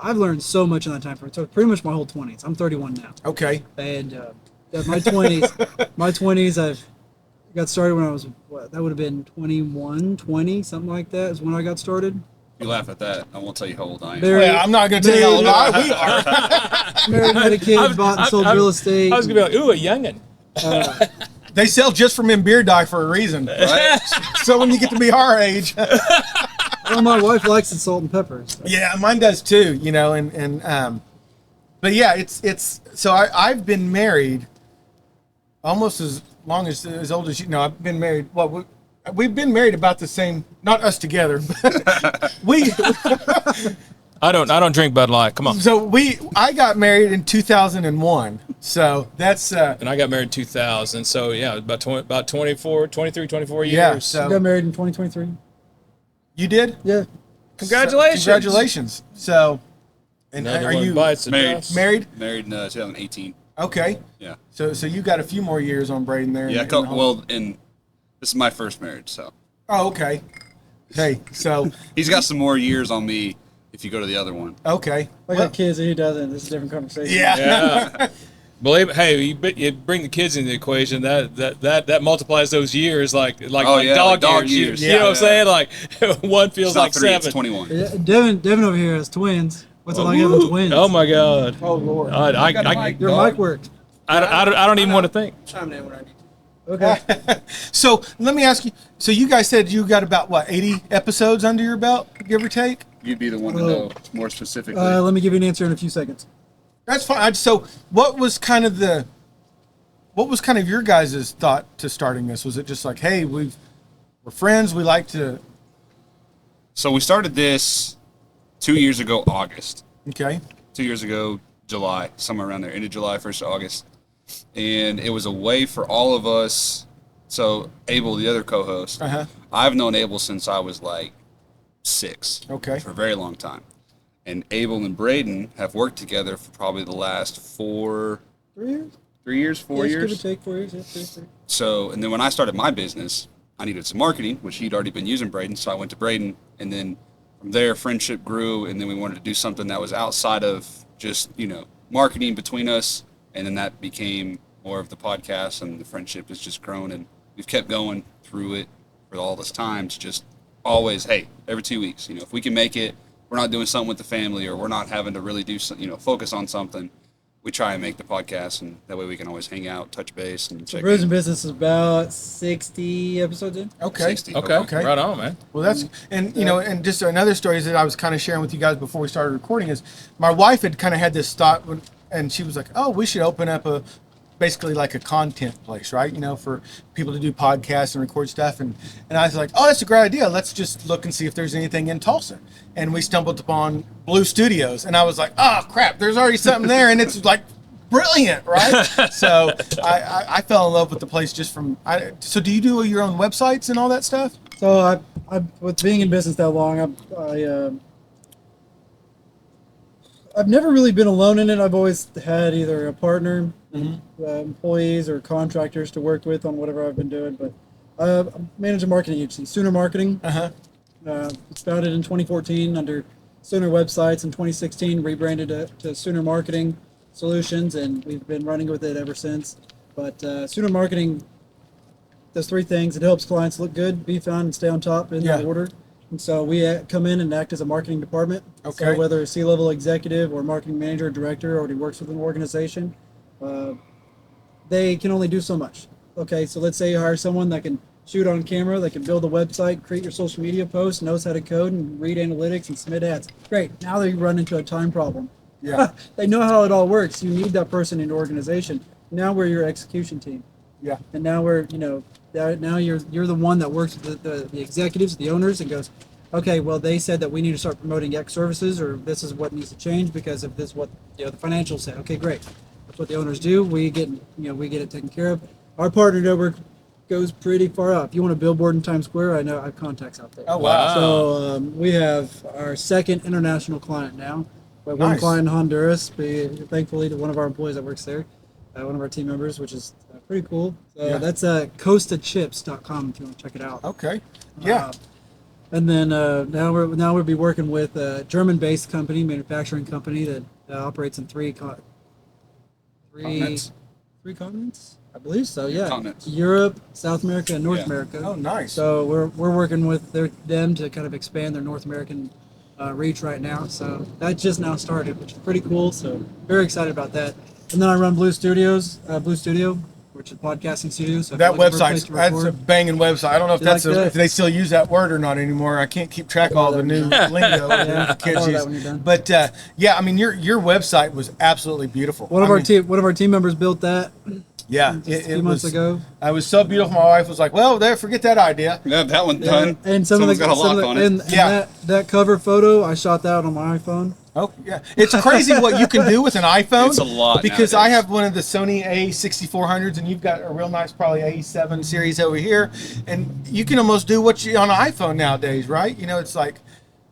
Speaker 1: I've learned so much in that time frame. So pretty much my whole 20s. I'm 31 now,
Speaker 2: Okay.
Speaker 1: and my 20s, I've got started when I was that would have been 21, 20, something like that is when I got started.
Speaker 4: You laugh at that. I won't tell you how old I am.
Speaker 1: Married-
Speaker 2: Well, I'm not going to tell you how old we are.
Speaker 1: Married, had a kid, bought and sold real estate.
Speaker 3: I was gonna be like, ooh, a youngin.
Speaker 2: They sell just from beer dye for a reason, right? So when you get to be our age.
Speaker 1: Well, my wife likes it, salt and pepper. So.
Speaker 2: Yeah, mine does too, but yeah, it's So I've been married almost as long as old as you. No, I've been married. Well, we've been married about the same. Not us together, but we.
Speaker 3: I don't drink Bud Light. Come on.
Speaker 2: So I got married in 2001. So that's.
Speaker 3: And I got married in 2000. So yeah, about 23, 24 years.
Speaker 2: Yeah.
Speaker 1: I
Speaker 2: So
Speaker 1: got married in 2023.
Speaker 2: you did.
Speaker 1: Yeah.
Speaker 3: Congratulations.
Speaker 2: Congratulations. So, and
Speaker 3: Another
Speaker 2: are
Speaker 3: one
Speaker 2: you
Speaker 3: bites the
Speaker 4: married?
Speaker 3: dust.
Speaker 2: married?
Speaker 4: Married in 2018.
Speaker 2: Okay.
Speaker 4: Yeah.
Speaker 2: So you got a few more years on Braden there.
Speaker 4: Yeah.
Speaker 2: in the home.
Speaker 4: Well, and this is my first marriage, so
Speaker 2: Oh, okay. Hey, so
Speaker 4: he's got some more years on me if you go to the other one.
Speaker 2: okay.
Speaker 1: I got kids and he doesn't. This is a different conversation.
Speaker 2: Yeah.
Speaker 3: Yeah. Believe hey, you bring the kids into the equation. That multiplies those years like
Speaker 4: Oh,
Speaker 3: like
Speaker 4: yeah,
Speaker 3: dog,
Speaker 4: like dog
Speaker 3: years.
Speaker 4: years.
Speaker 3: You know what I'm
Speaker 4: Yeah.
Speaker 3: saying? Like one feels
Speaker 4: It's not
Speaker 3: like
Speaker 4: 3,
Speaker 3: 7.
Speaker 4: it's 21.
Speaker 1: Yeah, Devin over here has twins. What's it like having twins?
Speaker 3: Oh my God.
Speaker 1: Oh Lord. Your mic worked.
Speaker 3: I don't even want to think.
Speaker 5: Chime in when I need to.
Speaker 1: Okay.
Speaker 2: So let me ask you. So you guys said you got about what 80 episodes under your belt, give or take.
Speaker 4: You'd be the one to
Speaker 1: Oh.
Speaker 4: know more specifically.
Speaker 1: Let me give you an answer in a few seconds.
Speaker 2: That's fine. So what was kind of your guys' thought to starting this? Was it just like, hey, we're friends, we like to?
Speaker 4: So we started this 2 years ago, August.
Speaker 2: Okay.
Speaker 4: 2 years ago, July, somewhere around there, end of July, 1st of August. And it was a way for all of us. So Abel, the other co-host,
Speaker 2: Uh-huh.
Speaker 4: I've known Abel since I was like 6.
Speaker 2: Okay.
Speaker 4: For a very long time. And Abel and Braden have worked together for probably the last 4
Speaker 1: 3 years?
Speaker 4: 3 years, 4
Speaker 1: Yes,
Speaker 4: years.
Speaker 1: Give or take 4 years. Yeah, 3.
Speaker 4: So, and then when I started my business, I needed some marketing, which he'd already been using Braden. So I went to Braden, and then from there, friendship grew, and then we wanted to do something that was outside of just, marketing between us. And then that became more of the podcast, and the friendship has just grown, and we've kept going through it for all this time to just always, hey, every 2 weeks, if we can make it, we're not doing something with the family, or we're not having to really do, focus on something. We try and make the podcast, and that way we can always hang out, touch base, and check
Speaker 1: Brews and
Speaker 4: in.
Speaker 1: Business is about 60 episodes in.
Speaker 2: Okay.
Speaker 4: 60.
Speaker 3: Okay.
Speaker 2: Okay.
Speaker 3: Right on, man.
Speaker 2: Well, that's and and just another story is that I was kind of sharing with you guys before we started recording is my wife had kind of had this thought and she was like, oh, we should open up basically like a content place, right? For people to do podcasts and record stuff. And I was like, oh, that's a great idea. Let's just look and see if there's anything in Tulsa. And we stumbled upon Blue Studios. And I was like, oh, crap, there's already something there. And it's like brilliant, right? So I fell in love with the place just from. So do you do your own websites and all that stuff?
Speaker 1: So I with being in business that long, I've never really been alone in it. I've always had either a partner, employees, or contractors to work with on whatever I've been doing. But I manage a marketing agency, Sooner Marketing.
Speaker 2: Uh-huh.
Speaker 1: It's founded in 2014 under Sooner Websites. In 2016, rebranded to Sooner Marketing Solutions, and we've been running with it ever since. But Sooner Marketing does 3 things. It helps clients look good, be found, and stay on top in that order. And so we come in and act as a marketing department.
Speaker 2: Okay.
Speaker 1: So whether a C-level executive or marketing manager or director already works with an organization, they can only do so much. Okay, so let's say you hire someone that can shoot on camera, that can build a website, create your social media posts, knows how to code and read analytics and submit ads. Great. Now they run into a time problem.
Speaker 2: Yeah.
Speaker 1: They know how it all works. You need that person in your organization. Now we're your execution team.
Speaker 2: Yeah.
Speaker 1: And now we're, now you're the one that works with the executives, the owners, and goes, okay, well, they said that we need to start promoting X services, or this is what needs to change because of this is what the financials say. Okay, great. That's what the owners do. We get it taken care of. Our partner network goes pretty far up. If you want a billboard in Times Square, I know I have contacts out there.
Speaker 2: Oh, wow.
Speaker 1: So we have our second international client now. We have one
Speaker 2: Nice.
Speaker 1: client in Honduras, thankfully to one of our employees that works there, one of our team members, which is pretty cool. So
Speaker 2: Yeah.
Speaker 1: that's coastachips.com if you want to check it out.
Speaker 2: Okay. Yeah.
Speaker 1: And then now we'll be working with a German-based company, manufacturing company that operates in three
Speaker 4: Continents?
Speaker 1: continents, I believe so. Yeah,
Speaker 4: Continents.
Speaker 1: Europe, South America, and North
Speaker 4: Yeah.
Speaker 1: America.
Speaker 2: Oh, nice.
Speaker 1: So we're working with them to kind of expand their North American reach right now. So that just now started, which is pretty cool. So very excited about that. And then I run Blue Studio. which is podcasting studio. So if
Speaker 2: That
Speaker 1: you're looking for a place
Speaker 2: website,
Speaker 1: to
Speaker 2: that's a
Speaker 1: record-
Speaker 2: banging website. I don't know if
Speaker 1: You like that?
Speaker 2: if they still use that word or not anymore. I can't keep track of all the new lingo
Speaker 1: Yeah,
Speaker 2: that
Speaker 1: I'll
Speaker 2: kids
Speaker 1: follow
Speaker 2: use.
Speaker 1: that when you're done.
Speaker 2: But yeah, I mean, your website was absolutely beautiful.
Speaker 1: One of
Speaker 2: I
Speaker 1: our
Speaker 2: mean,
Speaker 1: one of our team members built that
Speaker 2: yeah,
Speaker 1: a few months ago.
Speaker 2: I was so beautiful. My wife was like, "Well, there, forget that idea."
Speaker 4: Yeah, that one done.
Speaker 1: And some
Speaker 4: Someone's
Speaker 1: of the,
Speaker 4: got a
Speaker 1: some of
Speaker 4: lock
Speaker 1: the
Speaker 4: on it.
Speaker 1: and
Speaker 2: Yeah.
Speaker 1: that cover photo, I shot that on my iPhone.
Speaker 2: Oh yeah, it's crazy what you can do with an iPhone.
Speaker 4: It's a lot
Speaker 2: because I
Speaker 4: nowadays.
Speaker 2: have one of the Sony A6400s, and you've got a real nice, probably A7 series over here, and you can almost do what you on an iPhone nowadays, right? You know, it's like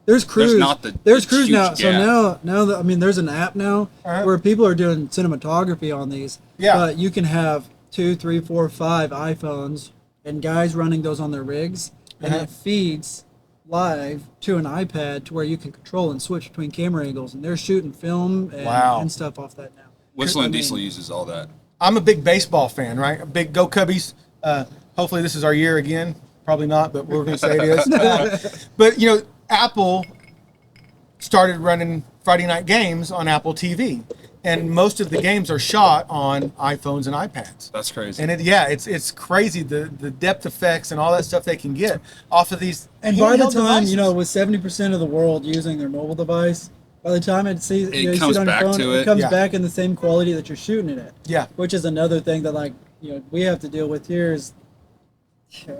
Speaker 1: There's Cruise.
Speaker 4: not the
Speaker 1: There's Cruise
Speaker 4: huge
Speaker 1: now. So
Speaker 4: gap.
Speaker 1: now that, I mean, there's an app now
Speaker 2: Uh-huh.
Speaker 1: where people are doing cinematography on these.
Speaker 2: Yeah.
Speaker 1: But you can have 2, 3, 4, 5 iPhones and guys running those on their rigs, and
Speaker 2: Uh-huh.
Speaker 1: it feeds live to an iPad to where you can control and switch between camera angles, and they're shooting film and,
Speaker 2: Wow.
Speaker 1: and stuff off that now.
Speaker 4: Whistling
Speaker 1: I mean,
Speaker 4: Diesel uses all that.
Speaker 2: I'm a big baseball fan, right? A big Go Cubbies. Hopefully this is our year again. Probably not, but we're going to say it is. But, you know, Apple started running Friday night games on Apple TV. And most of the games are shot on iPhones and iPads.
Speaker 4: That's crazy.
Speaker 2: And it's crazy, the depth effects and all that stuff they can get off of these
Speaker 1: And by the
Speaker 2: handheld
Speaker 1: time,
Speaker 2: devices.
Speaker 1: you know, with 70% of the world using their mobile device, by the time you see
Speaker 4: comes
Speaker 1: it on your
Speaker 4: back
Speaker 1: phone,
Speaker 4: to
Speaker 1: it
Speaker 4: it.
Speaker 1: comes
Speaker 2: Yeah.
Speaker 1: back in the same quality that you're shooting it at.
Speaker 2: Yeah.
Speaker 1: Which is another thing that, like, you know, we have to deal with here is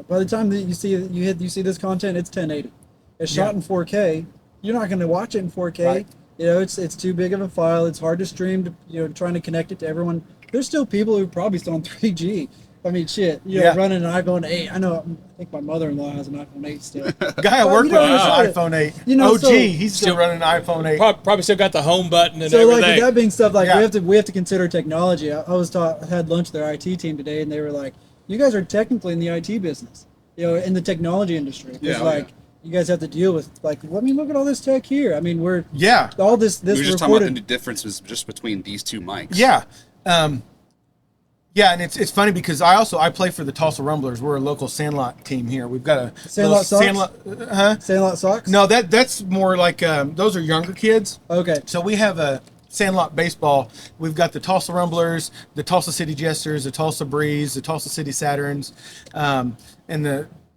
Speaker 1: by the time that you see this content, it's 1080. It's shot
Speaker 2: Yeah.
Speaker 1: in 4K. You're not going to watch it in 4K.
Speaker 2: Right.
Speaker 1: You know, it's too big of a file. It's hard to stream. Trying to connect it to everyone. There's still people who probably still on 3G. I mean, shit.
Speaker 2: Yeah.
Speaker 1: Running an iPhone 8. I know. I think my mother-in-law has an iPhone 8 still.
Speaker 2: The guy I
Speaker 1: Well,
Speaker 2: work
Speaker 1: you
Speaker 2: with
Speaker 1: know,
Speaker 2: has an
Speaker 1: so-
Speaker 2: iPhone 8.
Speaker 1: you know,
Speaker 2: OG,
Speaker 1: so-
Speaker 2: he's still running an iPhone 8.
Speaker 3: Probably still got the home button and
Speaker 1: So, like,
Speaker 3: everything.
Speaker 1: with that being stuff, like,
Speaker 2: Yeah.
Speaker 1: we have to consider technology. I had lunch with their IT team today, and they were like, "You guys are technically in the IT business, in the technology industry. It's
Speaker 4: Yeah, oh,
Speaker 1: like you guys have to deal with, like, let me look at all this tech here. I mean, we're
Speaker 2: Yeah.
Speaker 1: all this
Speaker 4: we were just talking
Speaker 1: recorded.
Speaker 4: about the differences just between these two mics.
Speaker 2: Yeah. Yeah, and it's funny because I play for the Tulsa Rumblers. We're a local Sandlot team here. We've got a
Speaker 1: Sandlot
Speaker 2: little
Speaker 1: Sox? Sandlot Sox?
Speaker 2: No, that's more like those are younger kids.
Speaker 1: Okay.
Speaker 2: So we have a Sandlot baseball. We've got the Tulsa Rumblers, the Tulsa City Jesters, the Tulsa Breeze, the Tulsa City Saturns, and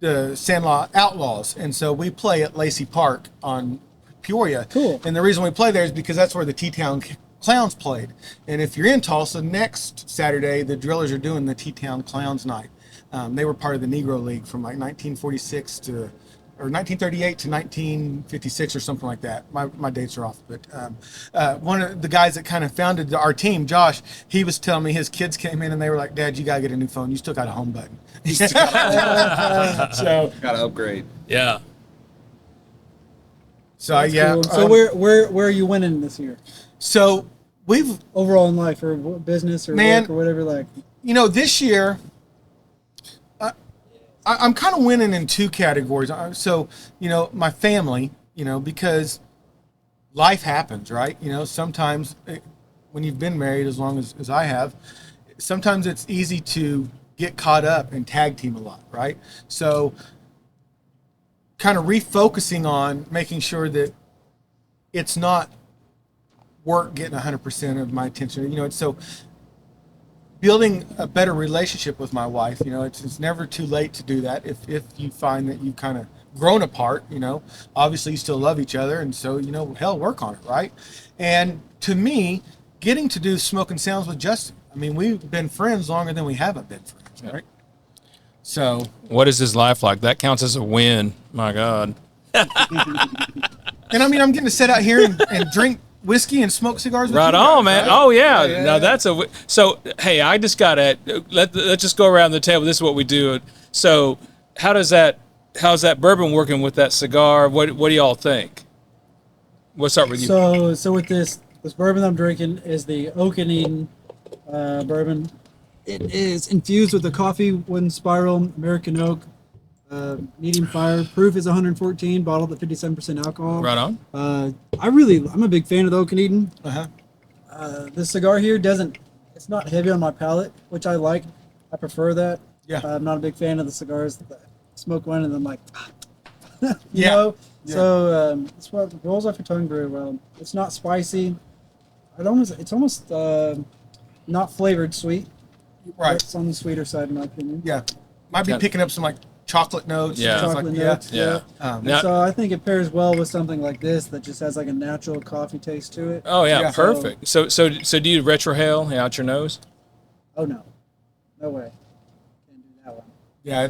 Speaker 2: the Sandlot Outlaws. And so we play at Lacey Park on Peoria.
Speaker 1: Cool.
Speaker 2: And the reason we play there is because that's where the T-Town Clowns played. And if you're in Tulsa, next Saturday, the Drillers are doing the T-Town Clowns night. They were part of the Negro League from like 1946 or 1938 to 1956 or something like that. My dates are off, but one of the guys that kind of founded our team, Josh, he was telling me his kids came in and they were like, "Dad, you gotta get a new phone. You still got a home button." So
Speaker 4: Gotta upgrade.
Speaker 3: Yeah.
Speaker 1: That's
Speaker 2: yeah.
Speaker 1: cool. So where are you winning this year?
Speaker 2: So we've
Speaker 1: Overall in life, or business, or
Speaker 2: Man.
Speaker 1: work, or whatever. Like,
Speaker 2: this year, I'm kind of winning in two categories. So, my family, because life happens, right? Sometimes when you've been married as long as I have, sometimes it's easy to get caught up and tag team a lot, right? So kind of refocusing on making sure that it's not work getting 100% of my attention. So building a better relationship with my wife, it's never too late to do that. If you find that you've kind of grown apart, obviously you still love each other. And so, hell, work on it. Right. And to me, getting to do Smokin' Sounds with Justin, I mean, we've been friends longer than we haven't been friends. Right. So
Speaker 3: What is his life like? That counts as a win. My God.
Speaker 2: and I mean, I'm getting to sit out here and drink whiskey and smoke cigars with
Speaker 3: Right
Speaker 2: you guys,
Speaker 3: on, man.
Speaker 2: right?
Speaker 3: Oh yeah.
Speaker 2: Yeah.
Speaker 3: Now that's so. Hey, I just got to let's just go around the table. This is what we do. So how's that bourbon working with that cigar? What do y'all think? We'll start with you.
Speaker 1: so with this bourbon I'm drinking is the Oak and Eden bourbon. It is infused with a coffee wooden spiral American oak, medium fire. Proof is 114, bottled at 57% alcohol.
Speaker 3: Right on.
Speaker 1: I'm a big fan of the Oak and Eden.
Speaker 2: Uh-huh.
Speaker 1: The cigar here it's not heavy on my palate, which I like. I prefer that.
Speaker 2: Yeah.
Speaker 1: I'm not a big fan of the cigars that smoke one and I'm like,
Speaker 2: Yeah. Yeah.
Speaker 1: So it's what rolls off your tongue very well. It's not spicy. It's almost not flavored sweet.
Speaker 2: Right.
Speaker 1: It's on the sweeter side, in my opinion.
Speaker 2: Yeah. Might be picking up some like chocolate notes.
Speaker 3: Yeah.
Speaker 2: And stuff
Speaker 1: Chocolate
Speaker 2: like,
Speaker 1: notes.
Speaker 3: Yeah. Now-
Speaker 1: So I think it pairs well with something like this that just has like a natural coffee taste to it.
Speaker 3: Oh yeah,
Speaker 2: Yeah.
Speaker 3: perfect. So do you retrohale out your nose?
Speaker 1: Oh no, no way. Can't do that one.
Speaker 2: Yeah.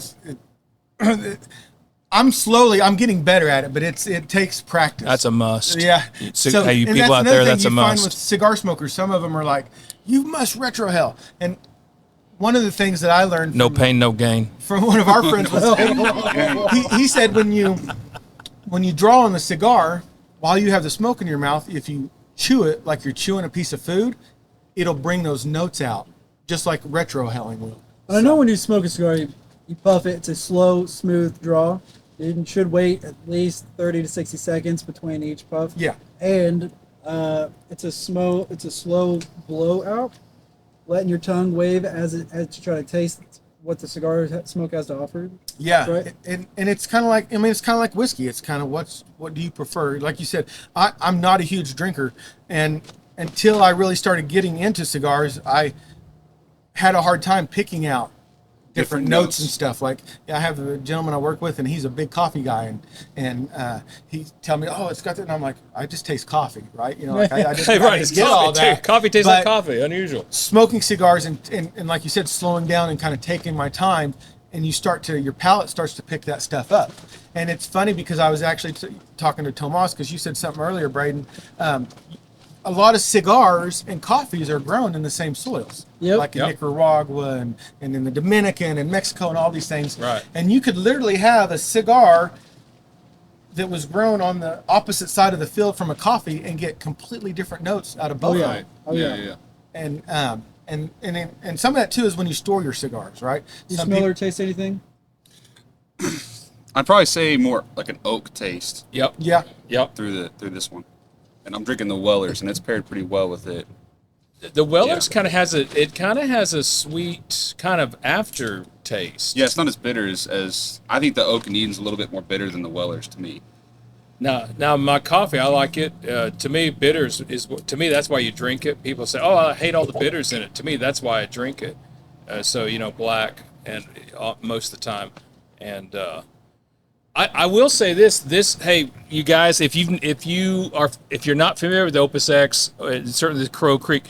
Speaker 2: I'm getting better at it, but it takes practice.
Speaker 3: That's a must.
Speaker 2: Yeah.
Speaker 3: Hey, you
Speaker 2: and
Speaker 3: people out
Speaker 2: another
Speaker 3: there,
Speaker 2: thing
Speaker 3: that's a
Speaker 2: you find
Speaker 3: must.
Speaker 2: with cigar smokers, some of them are like, you must retrohale. And one of the things that I learned
Speaker 3: No pain, no gain.
Speaker 2: from one of our friends was he said when you draw on the cigar while you have the smoke in your mouth, if you chew it like you're chewing a piece of food, it'll bring those notes out just like retrohaling will.
Speaker 1: I know when you smoke a cigar, you puff it. It's a slow, smooth draw. You should wait at least 30 to 60 seconds between each puff.
Speaker 2: Yeah.
Speaker 1: And it's a slow blowout, letting your tongue wave as you try to taste what the cigar smoke has to offer.
Speaker 2: Yeah,
Speaker 1: Right.
Speaker 2: and it's kind of like, I mean, it's kind of like whiskey. It's kind of what do you prefer? Like you said, I'm not a huge drinker, and until I really started getting into cigars, I had a hard time picking out different notes and stuff. Like, I have a gentleman I work with, and he's a big coffee guy, and he tell me, oh, it's got that, and I'm like, I just taste coffee, right? You know, like I just,
Speaker 3: Hey,
Speaker 2: I
Speaker 3: right,
Speaker 2: just
Speaker 3: it's
Speaker 2: get all
Speaker 3: coffee
Speaker 2: that.
Speaker 3: too. Coffee tastes like
Speaker 2: But
Speaker 3: coffee. Unusual.
Speaker 2: smoking cigars and like you said, slowing down and kind of taking my time, and your palate starts to pick that stuff up. And it's funny because I was actually talking to Tomas, because you said something earlier, Braden. A lot of cigars and coffees are grown in the same soils, like in Nicaragua and in the Dominican and Mexico and all these things.
Speaker 3: Right.
Speaker 2: And you could literally have a cigar that was grown on the opposite side of the field from a coffee and get completely different notes out of both.
Speaker 1: yeah.
Speaker 2: of them.
Speaker 1: Oh, yeah.
Speaker 2: And some of that too is when you store your cigars, right?
Speaker 1: You
Speaker 2: Some
Speaker 1: smell
Speaker 2: peop-
Speaker 1: or taste anything?
Speaker 4: I'd probably say more like an oak taste
Speaker 3: Yep.
Speaker 2: Yeah.
Speaker 3: Yep.
Speaker 4: through this one, and I'm drinking the Wellers, and it's paired pretty well with it.
Speaker 3: The Weller's kind of has a sweet kind of aftertaste.
Speaker 4: Yeah, it's not as bitter as I think the Oak and Eden's a little bit more bitter than the Wellers to me.
Speaker 3: Now my coffee, I like it. To me, bitters to me that's why you drink it. People say, "Oh, I hate all the bitters in it." To me, that's why I drink it. So black and most of the time, and I will say this. Hey, you guys, if you're not familiar with Opus X, certainly the Crow Creek,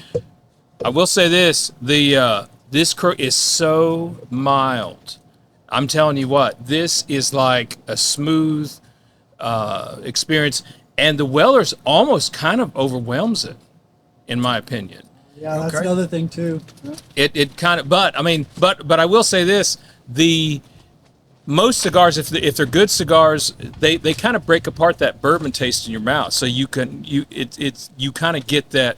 Speaker 3: I will say this: this Crow is so mild. I'm telling you what, this is like a smooth experience, and the Weller's almost kind of overwhelms it, in my opinion.
Speaker 1: Yeah, that's
Speaker 2: Okay.
Speaker 1: another thing too.
Speaker 3: It kind of, but I will say this: most cigars, if they're good cigars, they kind of break apart that bourbon taste in your mouth. So you kind of get that.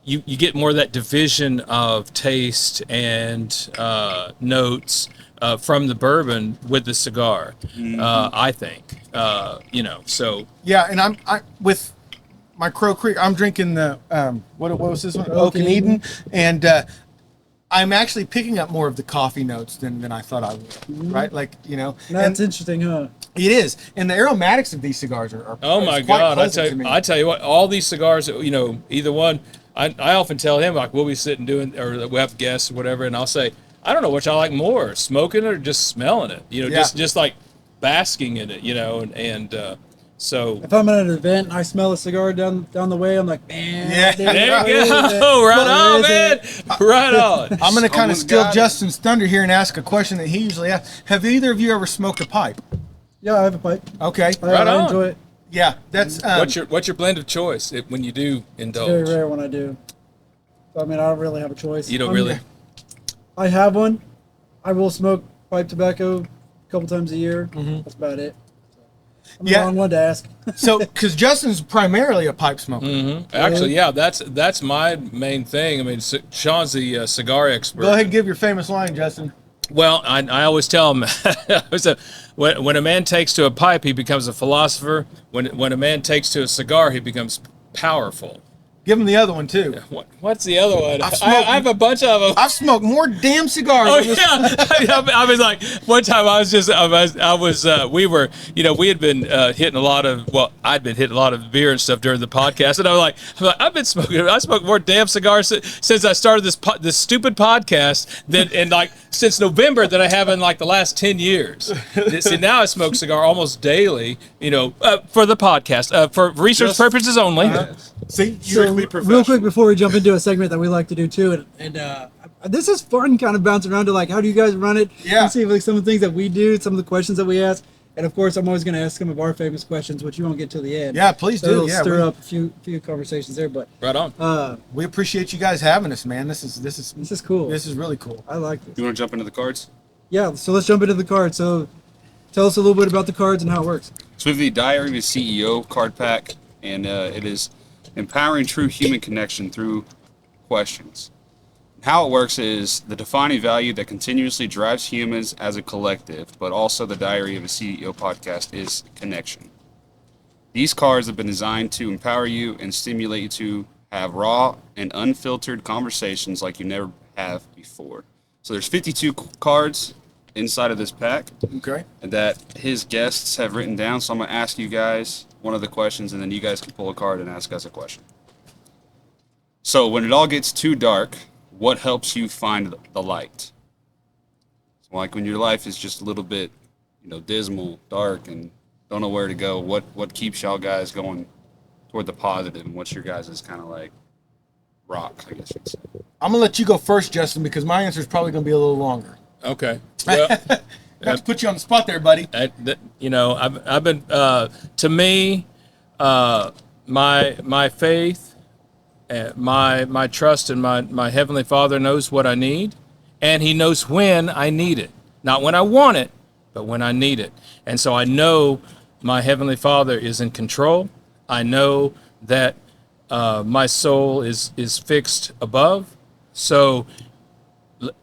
Speaker 3: You get more of that division of taste and notes from the bourbon with the cigar. I think so.
Speaker 2: Yeah, and I with my Crow Creek, I'm drinking the what was this one? Oak and Eden, and I'm actually picking up more of the coffee notes than I thought I would. Right, like
Speaker 1: That's interesting, huh?
Speaker 2: it is, and the aromatics of these cigars are
Speaker 3: Oh my
Speaker 2: quite
Speaker 3: God!
Speaker 2: pleasant to me.
Speaker 3: I tell you what, all these cigars, either one. I often tell him, like, we'll be sitting doing, or we'll have guests or whatever, and I'll say, I don't know which I like more, smoking it or just smelling it.
Speaker 2: Yeah.
Speaker 3: Just like basking in it, and so.
Speaker 1: If I'm at an event and I smell a cigar down the way, I'm like, man,
Speaker 2: Yeah.
Speaker 3: There you go! Right on, man! Right on.
Speaker 2: I'm going to kind of
Speaker 4: Someone's
Speaker 2: steal
Speaker 4: got it.
Speaker 2: Justin's thunder here and ask a question that he usually asks. Have either of you ever smoked a pipe?
Speaker 1: Yeah, I have a pipe.
Speaker 2: Okay.
Speaker 3: Right
Speaker 1: I
Speaker 3: on.
Speaker 1: enjoy it.
Speaker 2: Yeah, that's
Speaker 3: What's your blend of choice when you do indulge?
Speaker 1: Very rare when I do. So, I mean, I don't really have a choice.
Speaker 3: You don't really.
Speaker 1: I have one. I will smoke pipe tobacco a couple times a year. That's about it. I'm the
Speaker 2: Yeah.
Speaker 1: wrong one to ask.
Speaker 2: so because Justin's primarily a pipe smoker.
Speaker 3: Actually, yeah, that's my main thing. I mean, Sean's the cigar expert.
Speaker 2: Go ahead and give your famous line, Justin.
Speaker 3: Well, I always tell him, when a man takes to a pipe, he becomes a philosopher. When a man takes to a cigar, he becomes powerful.
Speaker 2: Give him the other one too.
Speaker 3: What's the other one?
Speaker 2: I've smoked-
Speaker 3: I have a bunch of them.
Speaker 2: I've smoked more damn cigars.
Speaker 3: Oh
Speaker 2: than this-
Speaker 3: yeah, I was like, one time we had been hitting a lot of, well, I'd been hitting a lot of beer and stuff during the podcast, and I'm like, I smoked more damn cigars since I started this stupid podcast and like since November that I have in like the last 10 years. See, now I smoke cigar almost daily, for the podcast, for research purposes only.
Speaker 2: See,
Speaker 1: So, real quick before we jump into a segment that we like to do too, and this is fun, kind of bouncing around to like, how do you guys run it?
Speaker 2: Yeah.
Speaker 1: And see like some of the things that we do, some of the questions that we ask, and of course, I'm always going to ask some of our famous questions, which you won't get till the end.
Speaker 2: Yeah, please
Speaker 1: So
Speaker 2: do.
Speaker 1: it'll
Speaker 2: Yeah,
Speaker 1: stir up a few conversations there, but
Speaker 3: Right on.
Speaker 2: we appreciate you guys having us, man. This is
Speaker 1: cool.
Speaker 2: This is really cool.
Speaker 1: I like this.
Speaker 4: You want to jump into the cards?
Speaker 1: Yeah, so let's jump into the cards. So tell us a little bit about the cards and how it works.
Speaker 4: So we have the Diary of a CEO card pack, and it is empowering true human connection through questions. How it works is the defining value that continuously drives humans as a collective, but also the Diary of a CEO podcast is connection. These cards have been designed to empower you and stimulate you to have raw and unfiltered conversations like you never have before. So there's 52 cards inside of this pack
Speaker 2: Okay.
Speaker 4: that his guests have written down. So I'm going to ask you guys one of the questions, and then you guys can pull a card and ask us a question. So when it all gets too dark, what helps you find the light? So like when your life is just a little bit, dismal, dark, and don't know where to go, what keeps y'all guys going toward the positive, and what's your guys' kind of like rock, I guess you'd say?
Speaker 2: I'm gonna let you go first, Justin, because my answer is probably gonna be a little longer.
Speaker 3: Okay. Well,
Speaker 2: Not to put you on the spot there, buddy.
Speaker 3: I've been to me, my faith, my trust in my Heavenly Father knows what I need, and He knows when I need it. Not when I want it, but when I need it. And so I know my Heavenly Father is in control. I know that my soul is fixed above. So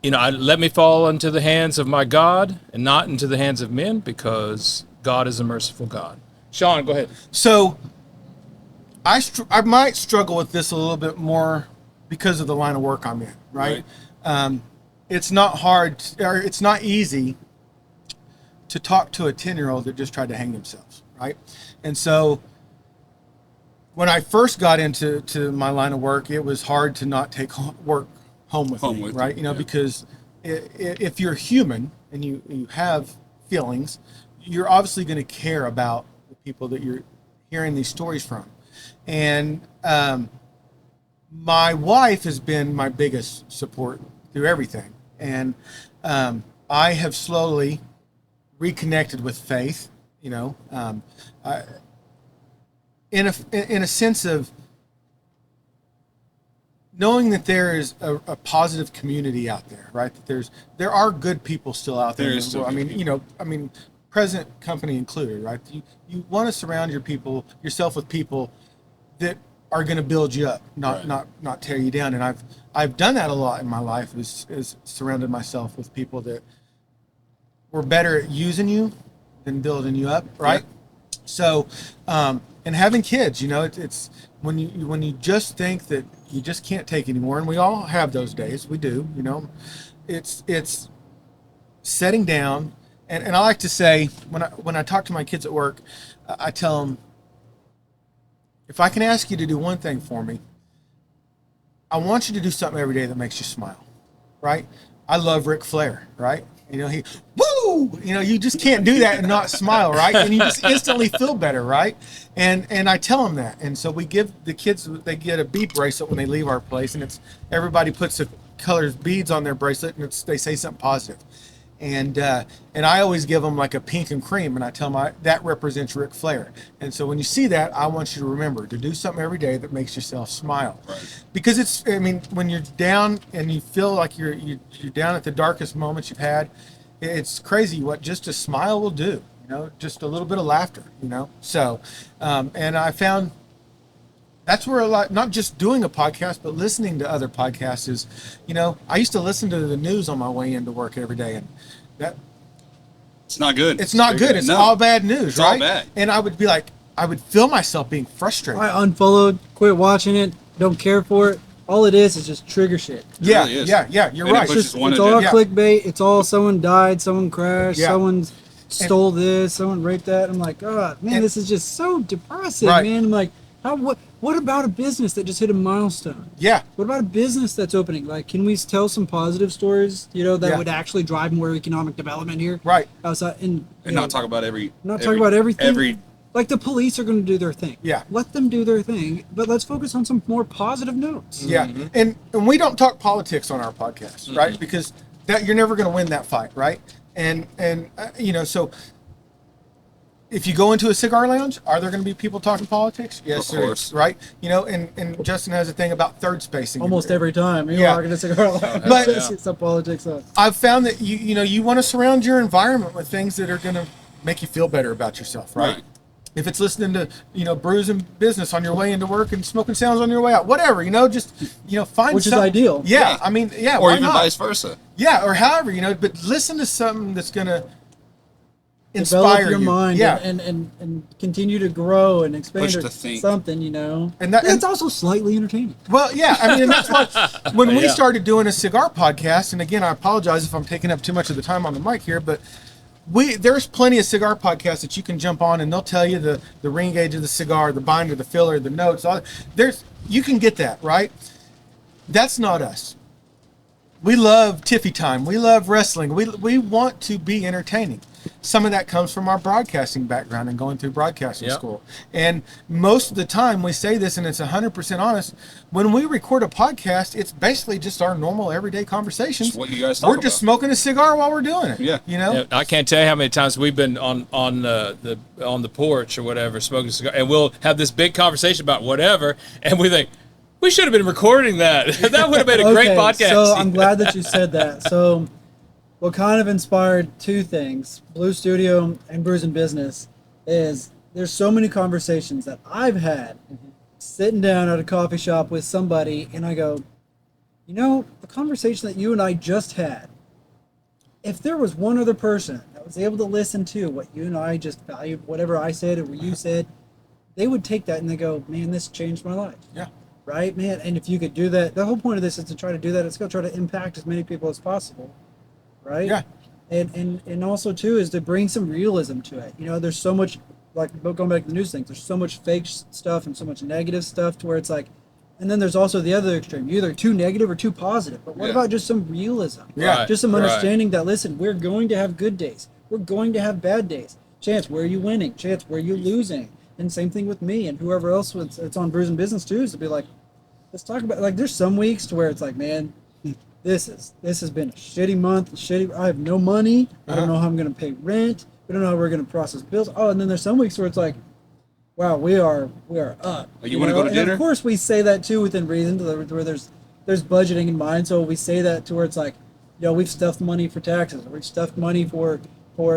Speaker 3: let me fall into the hands of my God and not into the hands of men, because God is a merciful God. Sean, go ahead.
Speaker 2: So I might struggle with this a little bit more because of the line of work I'm in, right? It's not hard, or it's not easy to talk to a 10-year-old that just tried to hang themselves, right? And so when I first got into my line of work, it was hard to not take work home with me, right? Because if you're human and you have feelings, you're obviously going to care about the people that you're hearing these stories from. And my wife has been my biggest support through everything. And I have slowly reconnected with faith, in a sense of knowing that there is a positive community out there, right? That there are good people still out there.
Speaker 4: There is still good people.
Speaker 2: Present company included, right? You want to surround yourself with people that are going to build you up, not tear you down. And I've done that a lot in my life. Is surrounded myself with people that were better at using you than building you up, right? Yeah. So, and having kids, it's when you just think that you just can't take anymore, and we all have those days. We do, It's setting down, and I like to say when I talk to my kids at work, I tell them, if I can ask you to do one thing for me, I want you to do something every day that makes you smile, right? I love Ric Flair, right? He, woo! You just can't do that and not smile, right? And you just instantly feel better, right? And I tell them that. And so we give the kids, they get a bead bracelet when they leave our place, and it's everybody puts the colored beads on their bracelet, and they say something positive. And I always give them like a pink and cream, and I tell them that represents Ric Flair. And so when you see that, I want you to remember to do something every day that makes yourself smile. Right. Because when you're down and you feel like you're down at the darkest moments you've had, it's crazy what just a smile will do. Just a little bit of laughter. So, and I found that's where a lot, not just doing a podcast, but listening to other podcasts is, I used to listen to the news on my way into work every day, and
Speaker 4: it's not good.
Speaker 2: It's not good. It's all bad news,
Speaker 4: it's
Speaker 2: right?
Speaker 4: All bad.
Speaker 2: And I would feel myself being frustrated.
Speaker 1: I unfollowed, quit watching it. don't care for it. All it is just trigger shit.
Speaker 2: Yeah,
Speaker 4: really is.
Speaker 2: yeah, you're
Speaker 4: And it
Speaker 2: right.
Speaker 4: pushes
Speaker 1: It's
Speaker 4: one
Speaker 1: all
Speaker 4: agenda.
Speaker 1: clickbait. It's all someone died, someone crashed,
Speaker 2: Yeah.
Speaker 1: someone stole this, someone raped that. I'm like, oh man,
Speaker 2: And-
Speaker 1: this is just so depressing,
Speaker 2: Right.
Speaker 1: man. I'm like, what about a business that just hit a milestone?
Speaker 2: Yeah,
Speaker 1: What about a business that's opening? Like, can we tell some positive stories, that
Speaker 2: Yeah.
Speaker 1: would actually drive more economic development here?
Speaker 2: right.
Speaker 1: Outside, and
Speaker 4: not talk about every.
Speaker 1: talk about everything.
Speaker 4: Every
Speaker 1: Like the police are going to do their thing.
Speaker 2: Yeah.
Speaker 1: Let them do their thing, but let's focus on some more positive notes.
Speaker 2: Yeah, and we don't talk politics on our podcast, right? Because that you're never going to win that fight, right? And so if you go into a cigar lounge, are there going to be people talking politics? Yes,
Speaker 4: Of
Speaker 2: there
Speaker 4: course.
Speaker 2: is, right? And Justin has a thing about third spacing.
Speaker 1: Almost every time you're
Speaker 2: Yeah.
Speaker 1: walking to cigar lounge,
Speaker 2: But-
Speaker 1: it's some politics on.
Speaker 2: I've found that you want to surround your environment with things that are going to make you feel better about yourself, right?
Speaker 4: Right.
Speaker 2: If it's listening to Brews and Business on your way into work and Smoking Sounds on your way out, whatever, just find
Speaker 1: Which is
Speaker 2: something-
Speaker 1: ideal.
Speaker 2: Yeah, I mean, yeah,
Speaker 4: or
Speaker 2: why
Speaker 4: even
Speaker 2: not?
Speaker 4: vice versa.
Speaker 2: Yeah, or however, but listen to something that's gonna inspire
Speaker 1: Develop your
Speaker 2: you.
Speaker 1: mind
Speaker 2: Yeah,
Speaker 1: and continue to grow and expand
Speaker 4: Push
Speaker 1: or
Speaker 4: to think.
Speaker 1: something,
Speaker 2: And that-
Speaker 1: it's
Speaker 2: and-
Speaker 1: also slightly entertaining.
Speaker 2: well, yeah, I mean, and that's why when we
Speaker 3: Yeah.
Speaker 2: started doing a cigar podcast, and again, I apologize if I'm taking up too much of the time on the mic here, but there's plenty of cigar podcasts that you can jump on, and they'll tell you the ring gauge of the cigar, the binder, the filler, the notes. You can get that, right? That's not us. We love Tiffy time. We love wrestling. We want to be entertaining. Some of that comes from our broadcasting background and going through broadcasting
Speaker 3: Yep.
Speaker 2: school. And most of the time we say this, and it's 100% honest, when we record a podcast, it's basically just our normal everyday conversations.
Speaker 4: Just what you guys talk
Speaker 2: We're just
Speaker 4: about.
Speaker 2: smoking a cigar while we're doing it.
Speaker 4: Yeah.
Speaker 3: Yeah, I can't tell you how many times we've been on the porch or whatever, smoking a cigar, and we'll have this big conversation about whatever, and we think we should have been recording that. That would have been a great podcast.
Speaker 1: So I'm glad that you said that. So what kind of inspired two things, Blue Studio and Brews and Business, is there's so many conversations that I've had sitting down at a coffee shop with somebody, and I go, the conversation that you and I just had, if there was one other person that was able to listen to what you and I just valued, whatever I said or what you said, they would take that and they go, man, this changed my life.
Speaker 2: Yeah.
Speaker 1: Right, man? And if you could do that, the whole point of this is to try to do that. It's going to try to impact as many people as possible. Right?
Speaker 2: Yeah.
Speaker 1: And also, too, is to bring some realism to it. There's so much, like going back to the news things, there's so much fake stuff and so much negative stuff to where it's like, and then there's also the other extreme. You're either too negative or too positive. But what
Speaker 4: Yeah.
Speaker 1: about just some realism?
Speaker 2: Yeah.
Speaker 3: Right,
Speaker 1: Just some
Speaker 3: right.
Speaker 1: understanding that, listen, we're going to have good days. We're going to have bad days. Chance, where are you winning? Chance, where are you losing? And same thing with me and whoever else it's on Brews and Business too, is to be like, let's talk about, like, there's some weeks to where it's like, man, this has been a shitty month. I have no money. I don't know how I'm going to pay rent. We don't know how we're going to process bills. Oh, and then there's some weeks where it's like, wow, we are up.
Speaker 4: You wanna go to
Speaker 1: And
Speaker 4: dinner?
Speaker 1: of course, we say that too within reason, where there's budgeting in mind. So we say that to where it's like, we've stuffed money for taxes, or we've stuffed money for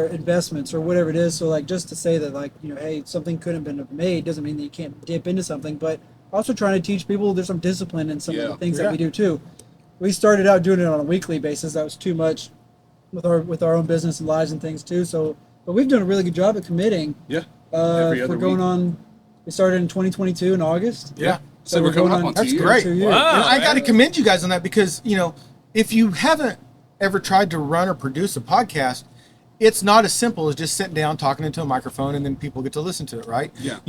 Speaker 1: investments, or whatever it is. So like, just to say that, like, hey, something couldn't have been made doesn't mean that you can't dip into something, but also trying to teach people there's some discipline in some of the
Speaker 4: Yeah.
Speaker 1: things
Speaker 2: Yeah.
Speaker 1: that we do too. We started out doing it on a weekly basis. That was too much with our own business and lives and things too. So, but we've done a really good job at committing.
Speaker 4: Yeah. Every
Speaker 1: For
Speaker 4: other
Speaker 1: going
Speaker 4: week.
Speaker 1: on. We started in 2022 in August.
Speaker 2: Yeah.
Speaker 4: So we're coming up on
Speaker 2: That's
Speaker 4: 2 years.
Speaker 2: great.
Speaker 1: 2 years.
Speaker 3: Wow.
Speaker 2: And I got to
Speaker 3: man.
Speaker 2: commend you guys on that because, if you haven't ever tried to run or produce a podcast, it's not as simple as just sitting down, talking into a microphone, and then people get to listen to it, right?
Speaker 4: Yeah.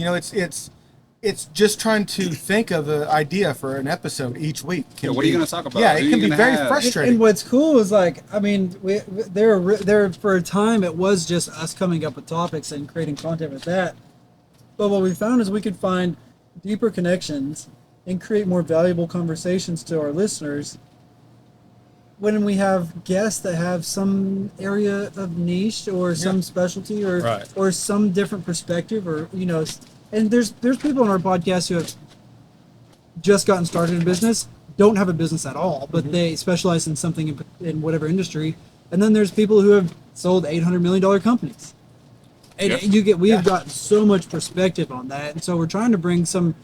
Speaker 2: It's just trying to think of an idea for an episode each week.
Speaker 4: Yeah, what are you gonna talk about?
Speaker 2: Yeah,
Speaker 4: Who
Speaker 2: it
Speaker 4: are
Speaker 2: can
Speaker 4: you
Speaker 2: be
Speaker 4: gonna
Speaker 2: very
Speaker 4: have?
Speaker 2: frustrating.
Speaker 1: And what's cool is, like, I mean, there for a time it was just us coming up with topics and creating content with that. But what we found is we could find deeper connections and create more valuable conversations to our listeners when we have guests that have some area of niche or some specialty or
Speaker 3: Right.
Speaker 1: or some different perspective, or and there's people on our podcast who have just gotten started in business, don't have a business at all, but they specialize in something in whatever industry. And then there's people who have sold $800 million companies. And
Speaker 4: Yeah.
Speaker 1: we've gotten so much perspective on that. And so we're trying to bring some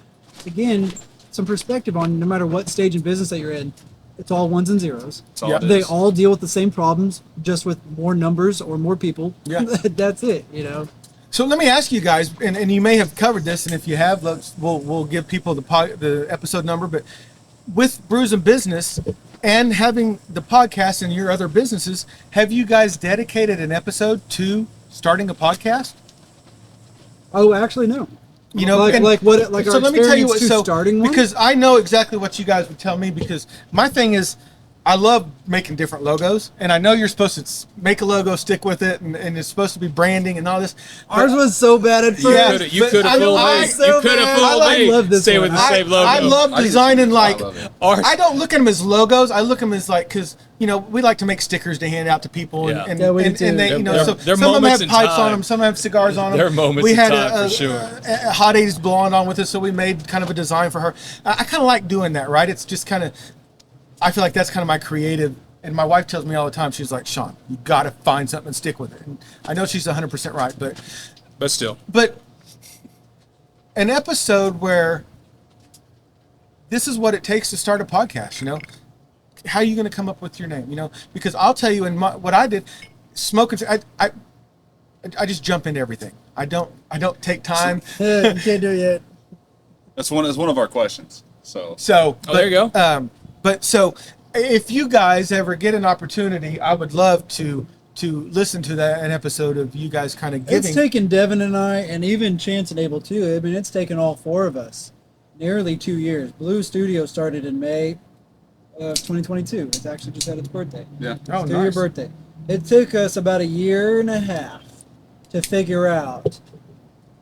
Speaker 1: perspective on, no matter what stage in business that you're in, it's all ones and zeros.
Speaker 4: That's all
Speaker 2: Yeah.
Speaker 4: it
Speaker 1: They
Speaker 4: is.
Speaker 1: all deal with the same problems, just with more numbers or more people.
Speaker 2: Yeah.
Speaker 1: That's it,
Speaker 2: So let me ask you guys, and you may have covered this, and if you have, we'll give people the episode number. But with Brews and Business and having the podcast and your other businesses, have you guys dedicated an episode to starting a podcast?
Speaker 1: Oh, actually, no.
Speaker 2: You know,
Speaker 1: like our
Speaker 2: so let me tell you what. So
Speaker 1: starting one?
Speaker 2: because I know exactly what you guys would tell me, because my thing is, I love making different logos, and I know you're supposed to make a logo, stick with it, and it's supposed to be branding and all this.
Speaker 1: Ours was so bad at first.
Speaker 3: You could have fooled me.
Speaker 1: so
Speaker 3: You could have
Speaker 1: bad.
Speaker 3: fooled
Speaker 1: I
Speaker 3: me.
Speaker 1: love this
Speaker 3: Stay
Speaker 1: one.
Speaker 3: with the same logo.
Speaker 2: I love designing like.
Speaker 4: I love it.
Speaker 3: Ours-
Speaker 2: I don't look at them as logos. I look at them as like, because we like to make stickers to hand out to people,
Speaker 3: Yeah.
Speaker 2: and,
Speaker 1: Yeah, we do
Speaker 2: and,
Speaker 1: too.
Speaker 2: and they,
Speaker 3: They're-
Speaker 2: so
Speaker 3: they're
Speaker 2: some of them
Speaker 3: moments
Speaker 2: have
Speaker 3: in
Speaker 2: pipes on
Speaker 3: time.
Speaker 2: them, some have cigars on them.
Speaker 3: They're moments
Speaker 2: we
Speaker 3: in
Speaker 2: had
Speaker 3: time, for sure.
Speaker 2: a hot 80s blonde on with us, so we made kind of a design for her. I kind of like doing that, right? It's just kind of, I feel like that's kind of my creative. And my wife tells me all the time, she's like, Sean, you got to find something and stick with it. And I know she's 100% right,
Speaker 3: But still.
Speaker 2: but an episode where this is what it takes to start a podcast, how are you going to come up with your name, because I'll tell you what I did, Smokin, I just jump into everything. I don't take time.
Speaker 1: You can't do it yet.
Speaker 4: That's one of our questions. So
Speaker 3: There you go.
Speaker 2: But so if you guys ever get an opportunity, I would love to listen to an episode of you guys kind of giving.
Speaker 1: It's taken Devin and I, and even Chance and Abel too. I mean, it's taken all four of us nearly 2 years. Blue Studio started in May of 2022. It's actually just had its birthday.
Speaker 4: yeah.
Speaker 2: Oh,
Speaker 1: It's 2-year
Speaker 2: nice.
Speaker 1: birthday. It took us about 1.5 years to figure out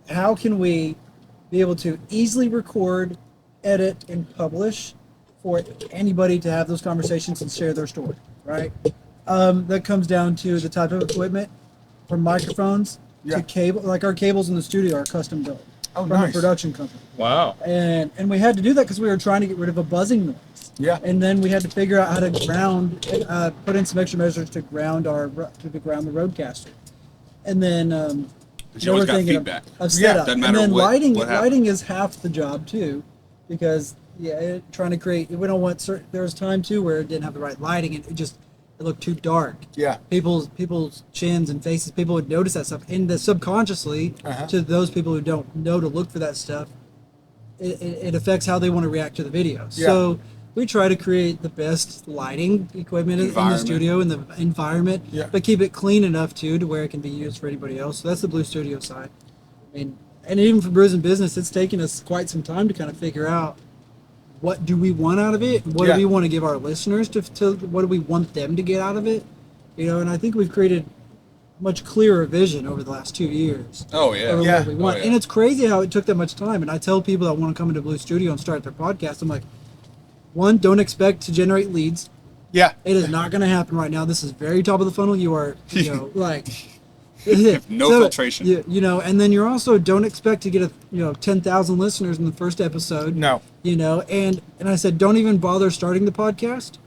Speaker 1: how can we be able to easily record, edit, and publish for anybody to have those conversations and share their story, right? That comes down to the type of equipment, from microphones
Speaker 2: Yeah.
Speaker 1: to cable. Like our cables in the studio are custom built
Speaker 2: Oh,
Speaker 1: from
Speaker 2: nice.
Speaker 1: a production company,
Speaker 3: Wow.
Speaker 1: and we had to do that because we were trying to get rid of a buzzing noise.
Speaker 2: Yeah.
Speaker 1: And then we had to figure out how to ground, put in some extra measures to ground the roadcaster, and then
Speaker 4: But you always
Speaker 1: we're
Speaker 4: got
Speaker 1: thinking
Speaker 4: feedback.
Speaker 1: of setup,
Speaker 4: doesn't
Speaker 1: and
Speaker 4: matter
Speaker 1: then
Speaker 4: what
Speaker 1: lighting.
Speaker 4: happens.
Speaker 1: Lighting is half the job too, because trying to create. We don't want. There was time too where it didn't have the right lighting, and it looked too dark.
Speaker 2: Yeah.
Speaker 1: People's chins and faces. People would notice that stuff, and subconsciously
Speaker 2: Uh-huh.
Speaker 1: to those people who don't know to look for that stuff, it affects how they want to react to the video.
Speaker 2: Yeah.
Speaker 1: So we try to create the best lighting equipment in the
Speaker 4: Environment.
Speaker 1: studio and the environment,
Speaker 2: Yeah.
Speaker 1: but keep it clean enough too to where it can be used for anybody else. So that's the Blue Studio side. I mean, and even for Brews and Business, it's taken us quite some time to kind of figure out what do we want out of it, what
Speaker 2: Yeah.
Speaker 1: do we want to give our listeners to what do we want them to get out of it, and I think we've created much clearer vision over the last 2 years.
Speaker 4: Oh yeah.
Speaker 1: Over
Speaker 2: Yeah.
Speaker 1: what we want.
Speaker 4: Oh, yeah.
Speaker 1: And it's crazy how it took that much time. And I tell people that want to come into Blue Studio and start their podcast, I'm like, one, don't expect to generate leads.
Speaker 2: Yeah.
Speaker 1: It is not going to happen right now. This is very top of the funnel. You are, like,
Speaker 4: No filtration.
Speaker 1: and then you're also don't expect to get 10,000 listeners in the first episode.
Speaker 2: No.
Speaker 1: And I said, don't even bother starting the podcast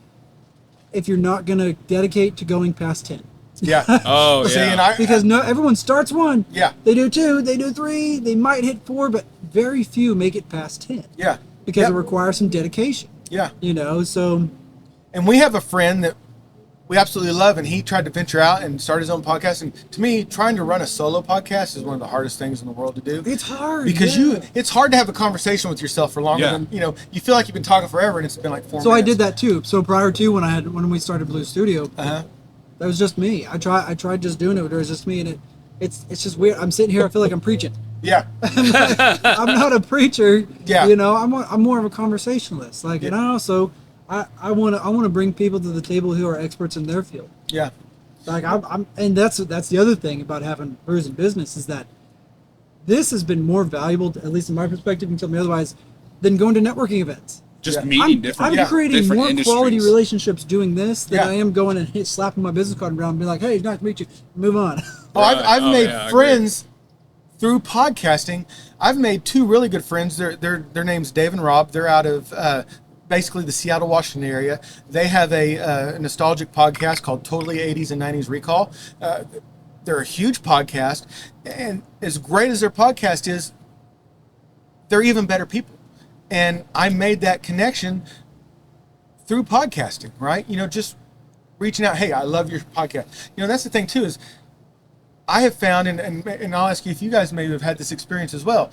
Speaker 1: if you're not going to dedicate to going past 10.
Speaker 2: Yeah.
Speaker 3: Oh,
Speaker 2: See,
Speaker 3: yeah.
Speaker 2: and I,
Speaker 1: Because everyone starts one.
Speaker 2: Yeah.
Speaker 1: They do 2, they do 3, they might hit 4, but very few make it past 10
Speaker 2: yeah.
Speaker 1: because
Speaker 2: Yep.
Speaker 1: it requires some dedication.
Speaker 2: Yeah.
Speaker 1: So
Speaker 2: And we have a friend that we absolutely love, and he tried to venture out and start his own podcast. And to me, trying to run a solo podcast is one of the hardest things in the world to do.
Speaker 1: it's hard
Speaker 2: Because
Speaker 1: yeah.
Speaker 2: it's hard to have a conversation with yourself for longer
Speaker 4: Yeah.
Speaker 2: than, you feel like you've been talking forever and it's been like 4
Speaker 1: So I
Speaker 2: minutes.
Speaker 1: did that too. So prior to when we started Blue Studio,
Speaker 2: Uh-huh.
Speaker 1: that was just me. I tried just doing it. It was just me, and it's just weird. I'm sitting here. I feel like I'm preaching.
Speaker 2: Yeah.
Speaker 1: I'm not a preacher.
Speaker 2: Yeah.
Speaker 1: I'm more of a conversationalist. So I want to bring people to the table who are experts in their field.
Speaker 2: Yeah.
Speaker 1: Like and that's the other thing about having Brews and Business is that this has been more valuable, at least in my perspective, and tell me otherwise, than going to networking events.
Speaker 4: Just
Speaker 2: Yeah.
Speaker 4: meeting different.
Speaker 1: I'm creating
Speaker 4: different
Speaker 1: more
Speaker 4: industries.
Speaker 1: quality relationships doing this than
Speaker 2: Yeah.
Speaker 1: I am going and slapping my business card around and being like, "Hey, nice to meet you." Move on.
Speaker 2: Oh, I've
Speaker 3: Oh,
Speaker 2: made
Speaker 3: yeah, I agree.
Speaker 2: friends through podcasting. I've made 2 really good friends. Their names Dave and Rob. They're out of basically the Seattle, Washington area. They have a nostalgic podcast called Totally 80s and 90s Recall. They're a huge podcast, and as great as their podcast is, they're even better people. And I made that connection through podcasting, right? Just reaching out. Hey, I love your podcast. That's the thing too is I have found, and I'll ask you if you guys maybe have had this experience as well.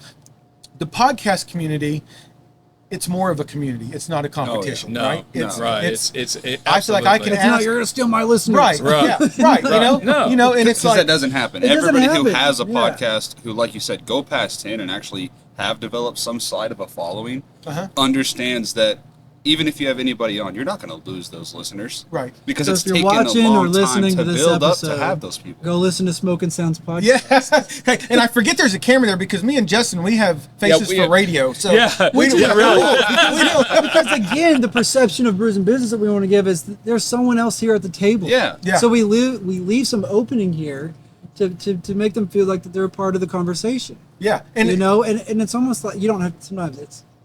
Speaker 2: The podcast community, it's more of a community. It's not a competition,
Speaker 3: no,
Speaker 2: right?
Speaker 3: no,
Speaker 2: It's,
Speaker 3: right.
Speaker 2: It's
Speaker 3: It,
Speaker 2: I feel like I can
Speaker 3: absolutely.
Speaker 1: It's not,
Speaker 2: ask.
Speaker 1: you're gonna steal my listeners.
Speaker 2: Right,
Speaker 3: Right.
Speaker 2: yeah, right.
Speaker 3: No.
Speaker 2: You know, and it's
Speaker 4: Because that
Speaker 2: like,
Speaker 4: doesn't happen.
Speaker 1: It doesn't
Speaker 4: Everybody who
Speaker 1: happen.
Speaker 4: has a
Speaker 1: Yeah.
Speaker 4: podcast, who, like you said, go past 10 and actually have developed some side of a following,
Speaker 2: Uh-huh.
Speaker 4: understands that even if you have anybody on, you're not going to lose those listeners.
Speaker 2: Right.
Speaker 4: Because
Speaker 1: So
Speaker 4: it's
Speaker 1: if you're
Speaker 4: taken a
Speaker 1: watching
Speaker 4: long
Speaker 1: or listening
Speaker 4: time
Speaker 1: to
Speaker 4: to
Speaker 1: this
Speaker 4: build
Speaker 1: episode,
Speaker 4: up to have those people.
Speaker 1: go listen to Smokin' Sounds podcast.
Speaker 2: yeah. And I forget there's a camera there because me and Justin, we have faces
Speaker 3: we
Speaker 2: for
Speaker 3: have-
Speaker 2: radio. So
Speaker 3: Yeah.
Speaker 2: we don't
Speaker 3: Yeah, really.
Speaker 2: we don't-
Speaker 1: Because again, the perception of Brews and Business that we want to give is that there's someone else here at the table.
Speaker 4: Yeah.
Speaker 2: Yeah.
Speaker 1: So we leave some opening here to make them feel like that they're a part of the conversation.
Speaker 2: yeah. And
Speaker 1: You know, and it's almost like you don't have.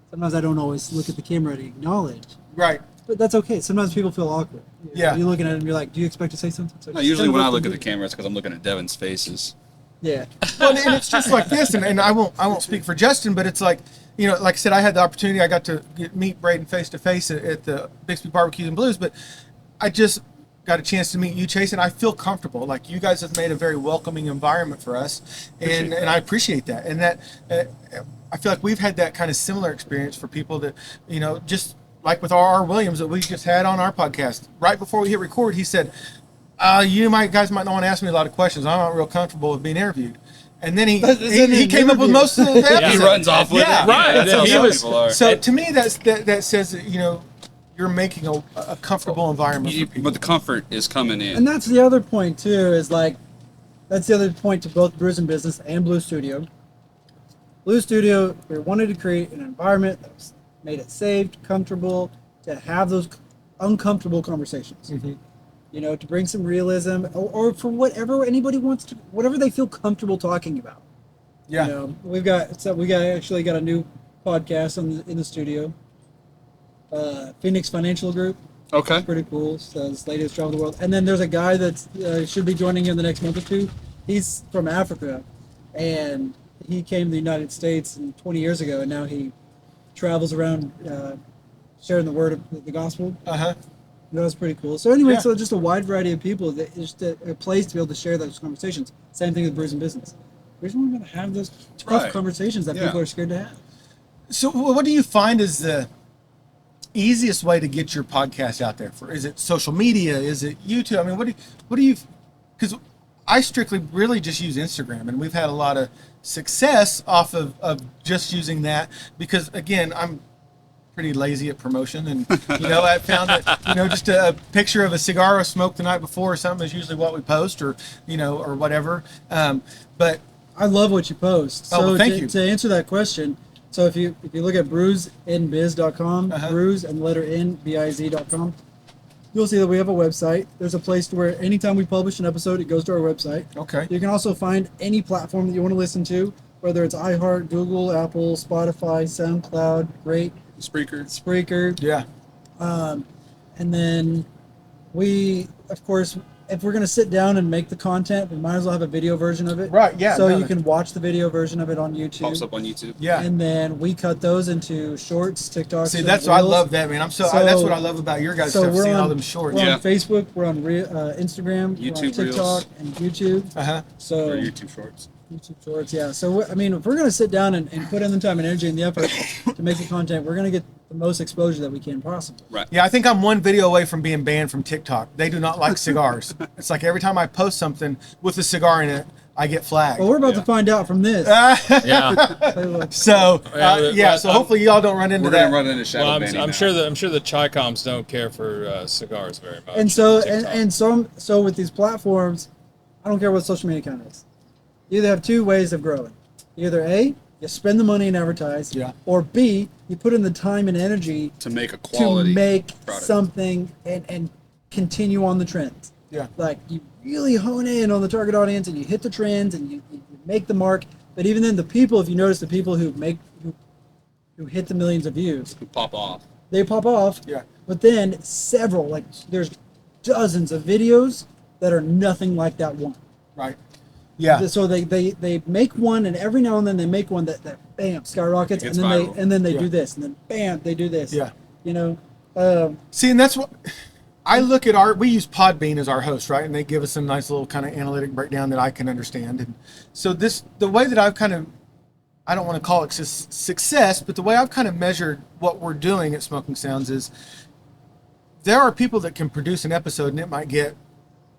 Speaker 1: Sometimes I don't always look at the camera to acknowledge,
Speaker 2: right.
Speaker 1: but that's okay. Sometimes people feel awkward.
Speaker 2: Yeah.
Speaker 1: You're looking at it and you're like, do you expect to say something? So
Speaker 4: No,
Speaker 1: just
Speaker 4: usually
Speaker 1: kind of
Speaker 4: when I
Speaker 1: let
Speaker 4: look
Speaker 1: them
Speaker 4: at the
Speaker 1: do it.
Speaker 4: camera, it's because I'm looking at Devin's faces.
Speaker 1: Yeah.
Speaker 2: Well, and it's just like this, and I won't speak for Justin, but it's like, you know, like I said, I had the opportunity. I got to meet Braden face to face at the Bixby Barbecues and Blues, but I just got a chance to meet you, Chase, and I feel comfortable. Like you guys have made a very welcoming environment for us, and I appreciate that. And that I feel like we've had that kind of similar experience for people that, you know, just like with R.R. Williams that we just had on our podcast. Right before we hit record, he said, guys might not want to ask me a lot of questions. I'm not real comfortable with being interviewed. And then he came up with most of the episode.
Speaker 4: He runs off with
Speaker 2: Yeah.
Speaker 4: it.
Speaker 3: Right.
Speaker 4: That's how
Speaker 3: He
Speaker 4: some
Speaker 3: was-
Speaker 4: people are.
Speaker 2: So to me, that says that, you know, you're making a comfortable environment for people.
Speaker 4: But the comfort is coming in.
Speaker 1: And that's the other point too. Is like, that's the other point to both Brews and Business and Blue Studio. Blue Studio, we wanted to create an environment that was, made it safe, comfortable to have those uncomfortable conversations. You know, to bring some realism, or for whatever anybody wants to, whatever they feel comfortable talking about.
Speaker 2: Yeah.
Speaker 1: You know, we got actually got a new podcast in the studio. Phoenix Financial Group.
Speaker 4: Okay.
Speaker 1: Pretty cool. So his latest travel the world. And then there's a guy that should be joining in the next month or two. He's from Africa, and he came to the United States 20 years ago, and now he travels around sharing the word of the gospel.
Speaker 2: Uh-huh.
Speaker 1: That was pretty cool. So anyway,
Speaker 2: Yeah.
Speaker 1: so just a wide variety of people. That just a place to be able to share those conversations. Same thing with Brews and Business. We're just going to have those tough
Speaker 4: Right.
Speaker 1: conversations that
Speaker 4: Yeah.
Speaker 1: people are scared to have.
Speaker 2: So what do you find is the easiest way to get your podcast out there? Is it social media? Is it YouTube? I mean, what do you, because I strictly really just use Instagram, and we've had a lot of success off of just using that because, again, I'm pretty lazy at promotion, and you know, I found that, you know, just a picture of a cigar I smoked the night before or something is usually what we post, or you know, or whatever. But
Speaker 1: I love what you post.
Speaker 2: Oh,
Speaker 1: So
Speaker 2: well, thank
Speaker 1: to,
Speaker 2: you.
Speaker 1: to answer that question, so if you look at brewsinbiz.com,
Speaker 2: Uh-huh.
Speaker 1: brews and letter N biz.com, you'll see that we have a website. There's a place to where anytime we publish an episode, it goes to our website.
Speaker 2: okay,
Speaker 1: You can also find any platform that you want to listen to, whether it's iHeart, Google, Apple, Spotify, SoundCloud, Great,
Speaker 4: Spreaker.
Speaker 1: Spreaker.
Speaker 2: yeah,
Speaker 1: And then we, of course, if we're going to sit down and make the content, we might as well have a video version of it.
Speaker 2: right, yeah.
Speaker 1: So
Speaker 2: no,
Speaker 1: you can watch the video version of it on YouTube.
Speaker 4: Pops up on YouTube.
Speaker 2: yeah.
Speaker 1: And then we cut those into shorts, TikToks.
Speaker 2: See,
Speaker 1: and
Speaker 2: that's why I
Speaker 1: Reels.
Speaker 2: love that, man.
Speaker 1: So-
Speaker 2: That's what I love about your guys' stuff.
Speaker 1: we're
Speaker 2: Seeing all
Speaker 1: on-
Speaker 2: them shorts.
Speaker 1: We're
Speaker 4: Yeah.
Speaker 1: on Facebook, we're on Instagram, we're on
Speaker 4: YouTube
Speaker 1: TikTok,
Speaker 4: Reels.
Speaker 1: and YouTube.
Speaker 2: Uh-huh.
Speaker 1: So
Speaker 4: Or YouTube Shorts.
Speaker 1: YouTube Shorts, yeah. So I mean, if we're gonna sit down and put in the time and energy and the effort to make the content, we're gonna get the most exposure that we can possibly.
Speaker 4: Right.
Speaker 2: Yeah, I think I'm one video away from being banned from TikTok. They do not like cigars. It's like every time I post something with a cigar in it, I get flagged.
Speaker 1: Well, we're about
Speaker 4: Yeah.
Speaker 1: to find out from this.
Speaker 3: Yeah.
Speaker 1: Say, look,
Speaker 2: So
Speaker 3: Yeah,
Speaker 2: so
Speaker 3: I'm-
Speaker 2: hopefully y'all don't run into
Speaker 4: We're
Speaker 2: that.
Speaker 4: gonna run into shadow
Speaker 3: Well,
Speaker 4: banning
Speaker 3: I'm
Speaker 4: now.
Speaker 3: sure the Chi-Coms don't care for cigars very much.
Speaker 1: and so
Speaker 3: on TikTok.
Speaker 1: so with these platforms, I don't care what social media account is. You either have two ways of growing. Either A, you spend the money and advertise,
Speaker 2: Yeah.
Speaker 1: or B, you put in the time and energy
Speaker 4: to make a quality
Speaker 1: to make
Speaker 4: product.
Speaker 1: something and continue on the trends.
Speaker 2: Yeah.
Speaker 1: Like you really hone in on the target audience and you hit the trends and you make the mark. But even then, the people, if you notice, the people who hit the millions of views,
Speaker 4: to pop off.
Speaker 1: they pop off.
Speaker 2: Yeah.
Speaker 1: But then several, like there's dozens of videos that are nothing like that one.
Speaker 2: Right. Yeah.
Speaker 1: So they make one, and every now and then they make one that bam skyrockets,
Speaker 4: It
Speaker 1: and
Speaker 4: gets
Speaker 1: then
Speaker 4: viral.
Speaker 1: they
Speaker 2: Yeah.
Speaker 1: do this, and then bam they do this.
Speaker 2: Yeah.
Speaker 1: You know.
Speaker 2: See, and that's what I look at we use Podbean as our host, right? And they give us some nice little kind of analytic breakdown that I can understand. And so the way that I've kind of, I don't want to call it success, but the way I've kind of measured what we're doing at Smoking Sounds is there are people that can produce an episode and it might get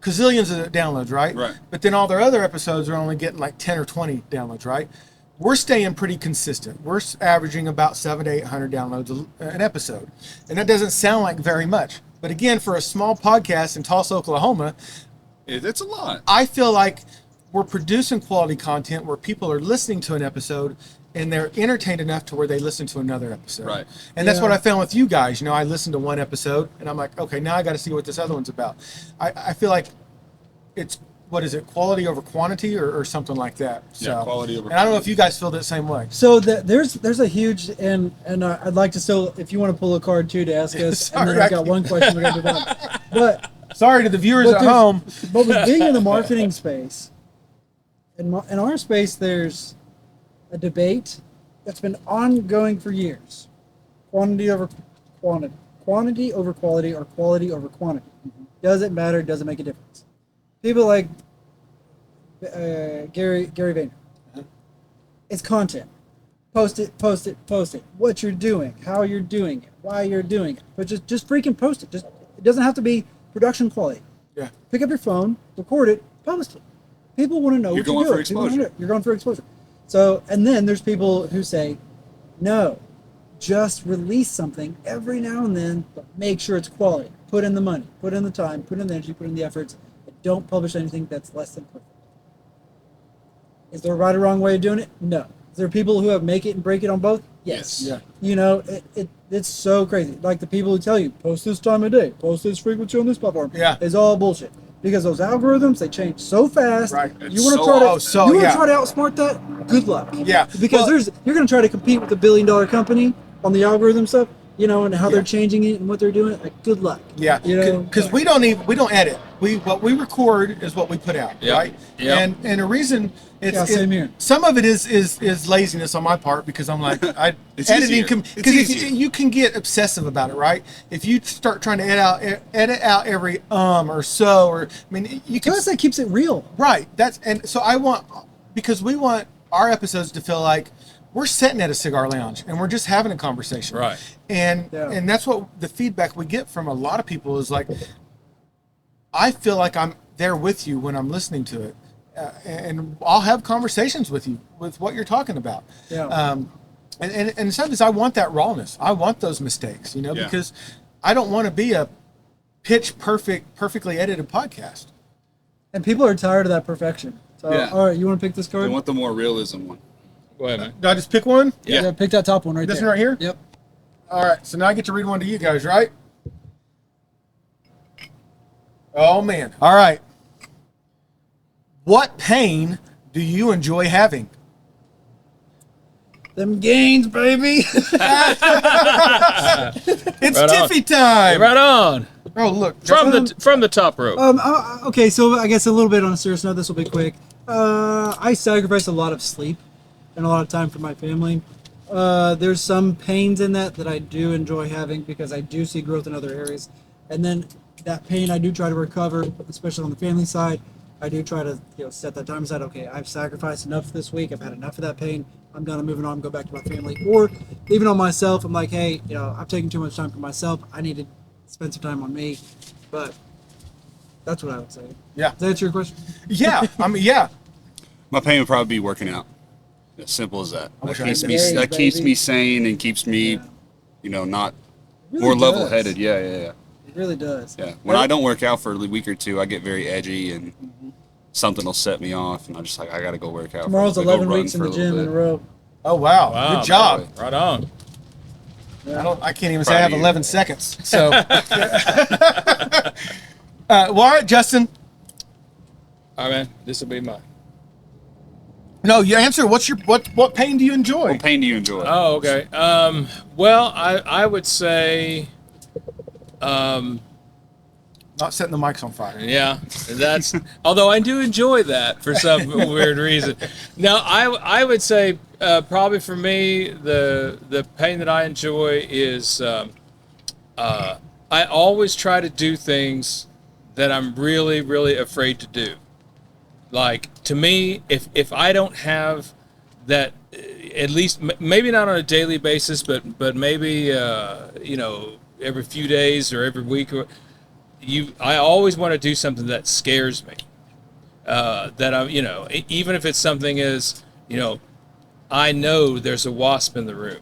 Speaker 2: gazillions of downloads, right?
Speaker 4: Right.
Speaker 2: But then all their other episodes are only getting like 10 or 20 downloads, right? We're staying pretty consistent. We're averaging about 700 to 800 downloads an episode. And that doesn't sound like very much. But again, for a small podcast in Tulsa, Oklahoma,
Speaker 4: It's a lot.
Speaker 2: I feel like we're producing quality content where people are listening to an episode and they're entertained enough to where they listen to another episode.
Speaker 4: Right.
Speaker 2: And that's
Speaker 1: Yeah.
Speaker 2: what I found with you guys. You know, I listened to one episode and I'm like, okay, now I got to see what this other one's about. I feel like it's, what is it, quality over quantity or something like that. So,
Speaker 4: Yeah, quality over
Speaker 2: and I don't know if you guys feel that same way.
Speaker 1: So there's a huge and I'd like to still, if you want to pull a card too to ask us,
Speaker 2: Sorry,
Speaker 1: and then I got one question we got to do that. But
Speaker 2: Sorry to the viewers at
Speaker 1: there's-
Speaker 2: home.
Speaker 1: But with being in the marketing space, in our space, there's a debate that's been ongoing for years: quantity over quantity, quantity over quality, or quality over quantity. Doesn't matter. Doesn't make a difference. People like Gary Vayner. It's content. Post it. Post it. Post it. What you're doing, how you're doing it, why you're doing it. But just freaking post it. It doesn't have to be production quality.
Speaker 2: Yeah.
Speaker 1: Pick up your phone, record it, post it. People want to know
Speaker 4: You're
Speaker 1: what you're
Speaker 4: going
Speaker 1: doing.
Speaker 4: for
Speaker 1: People wanna
Speaker 4: exposure.
Speaker 1: know. You're going for exposure. So, and then there's people who say, no, just release something every now and then, but make sure it's quality. Put in the money, put in the time, put in the energy, put in the efforts. But don't publish anything that's less than perfect. Is there a right or wrong way of doing it? No. Is there people who have make it and break it on both? Yes.
Speaker 2: Yeah.
Speaker 1: You know, it's so crazy. Like the people who tell you, post this time of day, post this frequency on this platform.
Speaker 2: Yeah.
Speaker 1: Is all bullshit. Because those algorithms, they change so fast.
Speaker 2: Right.
Speaker 1: You want to
Speaker 4: So-
Speaker 1: try to
Speaker 2: oh, so,
Speaker 1: you want
Speaker 2: yeah.
Speaker 1: to try to outsmart that? Good luck.
Speaker 2: Yeah.
Speaker 1: Because
Speaker 2: Well-
Speaker 1: you're going to try to compete with the $1 billion company on the algorithm stuff, you know, and how
Speaker 2: Yeah.
Speaker 1: they're changing it and what they're doing. Like, good luck.
Speaker 2: Yeah,
Speaker 1: You know,
Speaker 2: because we don't edit. What we record is what we put out,
Speaker 3: Yep.
Speaker 2: right?
Speaker 3: Yep.
Speaker 2: And a reason
Speaker 1: Yeah, same here.
Speaker 2: some of it is laziness on my part because I'm like
Speaker 4: It's
Speaker 2: editing
Speaker 4: easier.
Speaker 2: because
Speaker 4: It's easier.
Speaker 2: you can get obsessive about it, right? If you start trying to edit out every or so or I mean you can
Speaker 1: plus that keeps it real.
Speaker 2: right. So because we want our episodes to feel like we're sitting at a cigar lounge and we're just having a conversation.
Speaker 3: Right.
Speaker 2: And
Speaker 1: Yeah.
Speaker 2: and that's what the feedback we get from a lot of people is like, I feel like I'm there with you when I'm listening to it. And I'll have conversations with you with what you're talking about.
Speaker 1: Yeah.
Speaker 2: And sometimes I want that rawness. I want those mistakes, you know,
Speaker 4: Yeah.
Speaker 2: because I don't want to be a perfectly edited podcast.
Speaker 1: And people are tired of that perfection. So,
Speaker 4: Yeah.
Speaker 1: all right, you want to pick this
Speaker 4: They
Speaker 1: card?
Speaker 4: want the more realism one.
Speaker 3: Go ahead, man.
Speaker 2: Do I just pick one?
Speaker 3: Yeah.
Speaker 1: Pick that top one right
Speaker 2: This
Speaker 1: there.
Speaker 2: one right here?
Speaker 1: Yep.
Speaker 2: All right, so now I get to read one to you guys, right? Oh, man. All right. What pain do you enjoy having?
Speaker 1: Them gains, baby.
Speaker 2: It's
Speaker 3: Right on.
Speaker 2: Tiffy time.
Speaker 3: Right on.
Speaker 2: Oh, look.
Speaker 3: From the top rope.
Speaker 1: Okay, so I guess a little bit on a serious note, this will be quick. I sacrifice a lot of sleep and a lot of time for my family. There's some pains in that I do enjoy having because I do see growth in other areas. And then that pain I do try to recover, especially on the family side. I do try to set that time aside. Okay, I've sacrificed enough this week. I've had enough of that pain. I'm done. I'm moving on. Go back to my family. Or even on myself, I'm like, hey, I've taken too much time for myself. I need to spend some time on me. But that's what I would say.
Speaker 2: Yeah.
Speaker 1: Does that answer your question?
Speaker 2: Yeah. I mean, yeah.
Speaker 4: My pain would probably be working out. As simple as that.
Speaker 2: wish I
Speaker 4: Keeps
Speaker 2: had
Speaker 4: me
Speaker 1: that.
Speaker 4: that keeps
Speaker 1: Baby.
Speaker 4: me sane and keeps me, not
Speaker 1: It
Speaker 4: more
Speaker 1: really
Speaker 4: level
Speaker 1: does.
Speaker 4: headed. Yeah.
Speaker 1: It really does.
Speaker 4: Yeah. When I don't work out for a week or two, I get very edgy and something will set me off, and I'm just like, I got to go work out.
Speaker 1: Tomorrow's
Speaker 4: for a little bit,
Speaker 1: 11
Speaker 4: go run
Speaker 1: weeks in
Speaker 4: for
Speaker 1: the
Speaker 4: a little
Speaker 1: gym in
Speaker 4: bit.
Speaker 1: a row.
Speaker 2: Oh, wow.
Speaker 3: Wow,
Speaker 2: Good job.
Speaker 3: Right on.
Speaker 2: I can't even say I have
Speaker 4: Proud of you.
Speaker 2: 11 seconds. So, well, all right, Justin.
Speaker 3: All right, man. This will be mine.
Speaker 2: No, you answer. What pain do you enjoy?
Speaker 4: What pain do you enjoy?
Speaker 3: Oh, okay. Well, I would say,
Speaker 2: Not setting the mics on fire.
Speaker 3: yeah, that's. Although I do enjoy that for some weird reason. No, I would say probably for me the pain that I enjoy is I always try to do things that I'm really, really afraid to do. Like, to me, if I don't have that, at least maybe not on a daily basis, but maybe every few days or every week, I always want to do something that scares me. That I'm, even if it's something as, I know there's a wasp in the room,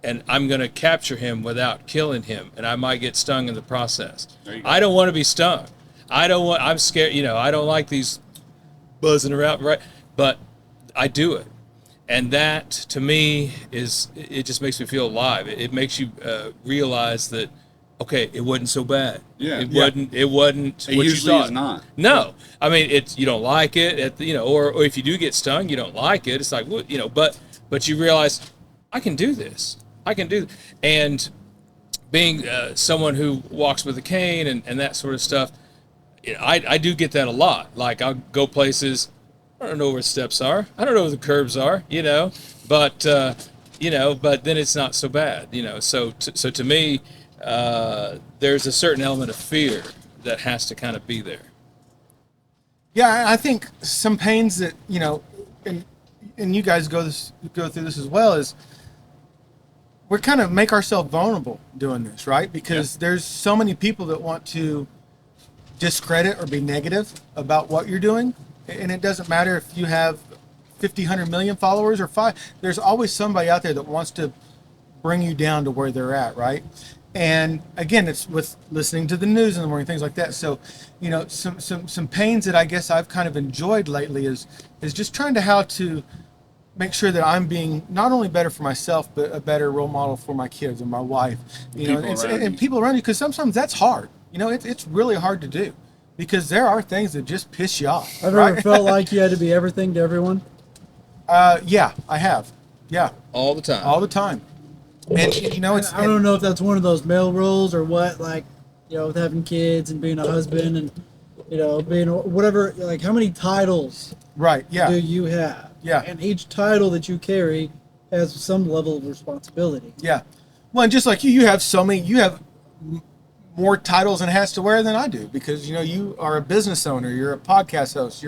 Speaker 3: and I'm going to capture him without killing him, and I might get stung in the process. I don't want to be stung. I'm scared, I don't like these buzzing around, right? But I do it. And that, to me, it just makes me feel alive. It makes you realize that, okay, it wasn't so bad.
Speaker 4: Yeah.
Speaker 3: It wasn't
Speaker 4: It
Speaker 3: what you
Speaker 4: usually
Speaker 3: thought.
Speaker 4: is not.
Speaker 3: No. I mean, you don't like it, or if you do get stung, you don't like it. It's like, but you realize, I can do this. I can do, and being someone who walks with a cane and that sort of stuff, I do get that a lot. Like, I'll go places, I don't know where steps are, I don't know where the curbs are, but but then it's not so bad, So to me, there's a certain element of fear that has to kind of be there.
Speaker 2: Yeah, I think some pains that and you guys go through this as well, is we kind of make ourselves vulnerable doing this, right? Because there's so many people that want to discredit or be negative about what you're doing, and it doesn't matter if you have 50, 100 million followers or 5. There's always somebody out there that wants to bring you down to where they're at, right? And again, it's with listening to the news in the morning, things like that. So, some pains that I guess I've kind of enjoyed lately is just trying to how to make sure that I'm being not only better for myself, but a better role model for my kids and my wife, and people around you, because sometimes that's hard. It's really hard to do, because there are things that just piss you off.
Speaker 1: I've
Speaker 2: right?
Speaker 1: never felt like you had to be everything to everyone.
Speaker 2: Yeah, I have. Yeah,
Speaker 3: All the time.
Speaker 2: all the time. And it's
Speaker 1: I don't know if that's one of those male roles or what, like, with having kids and being a husband and, being whatever, like, how many titles
Speaker 2: right. Yeah,
Speaker 1: do you have?
Speaker 2: Yeah.
Speaker 1: And each title that you carry has some level of responsibility.
Speaker 2: yeah. Well, and just like you have more titles and hats to wear than I do, because you are a business owner, you're a podcast host,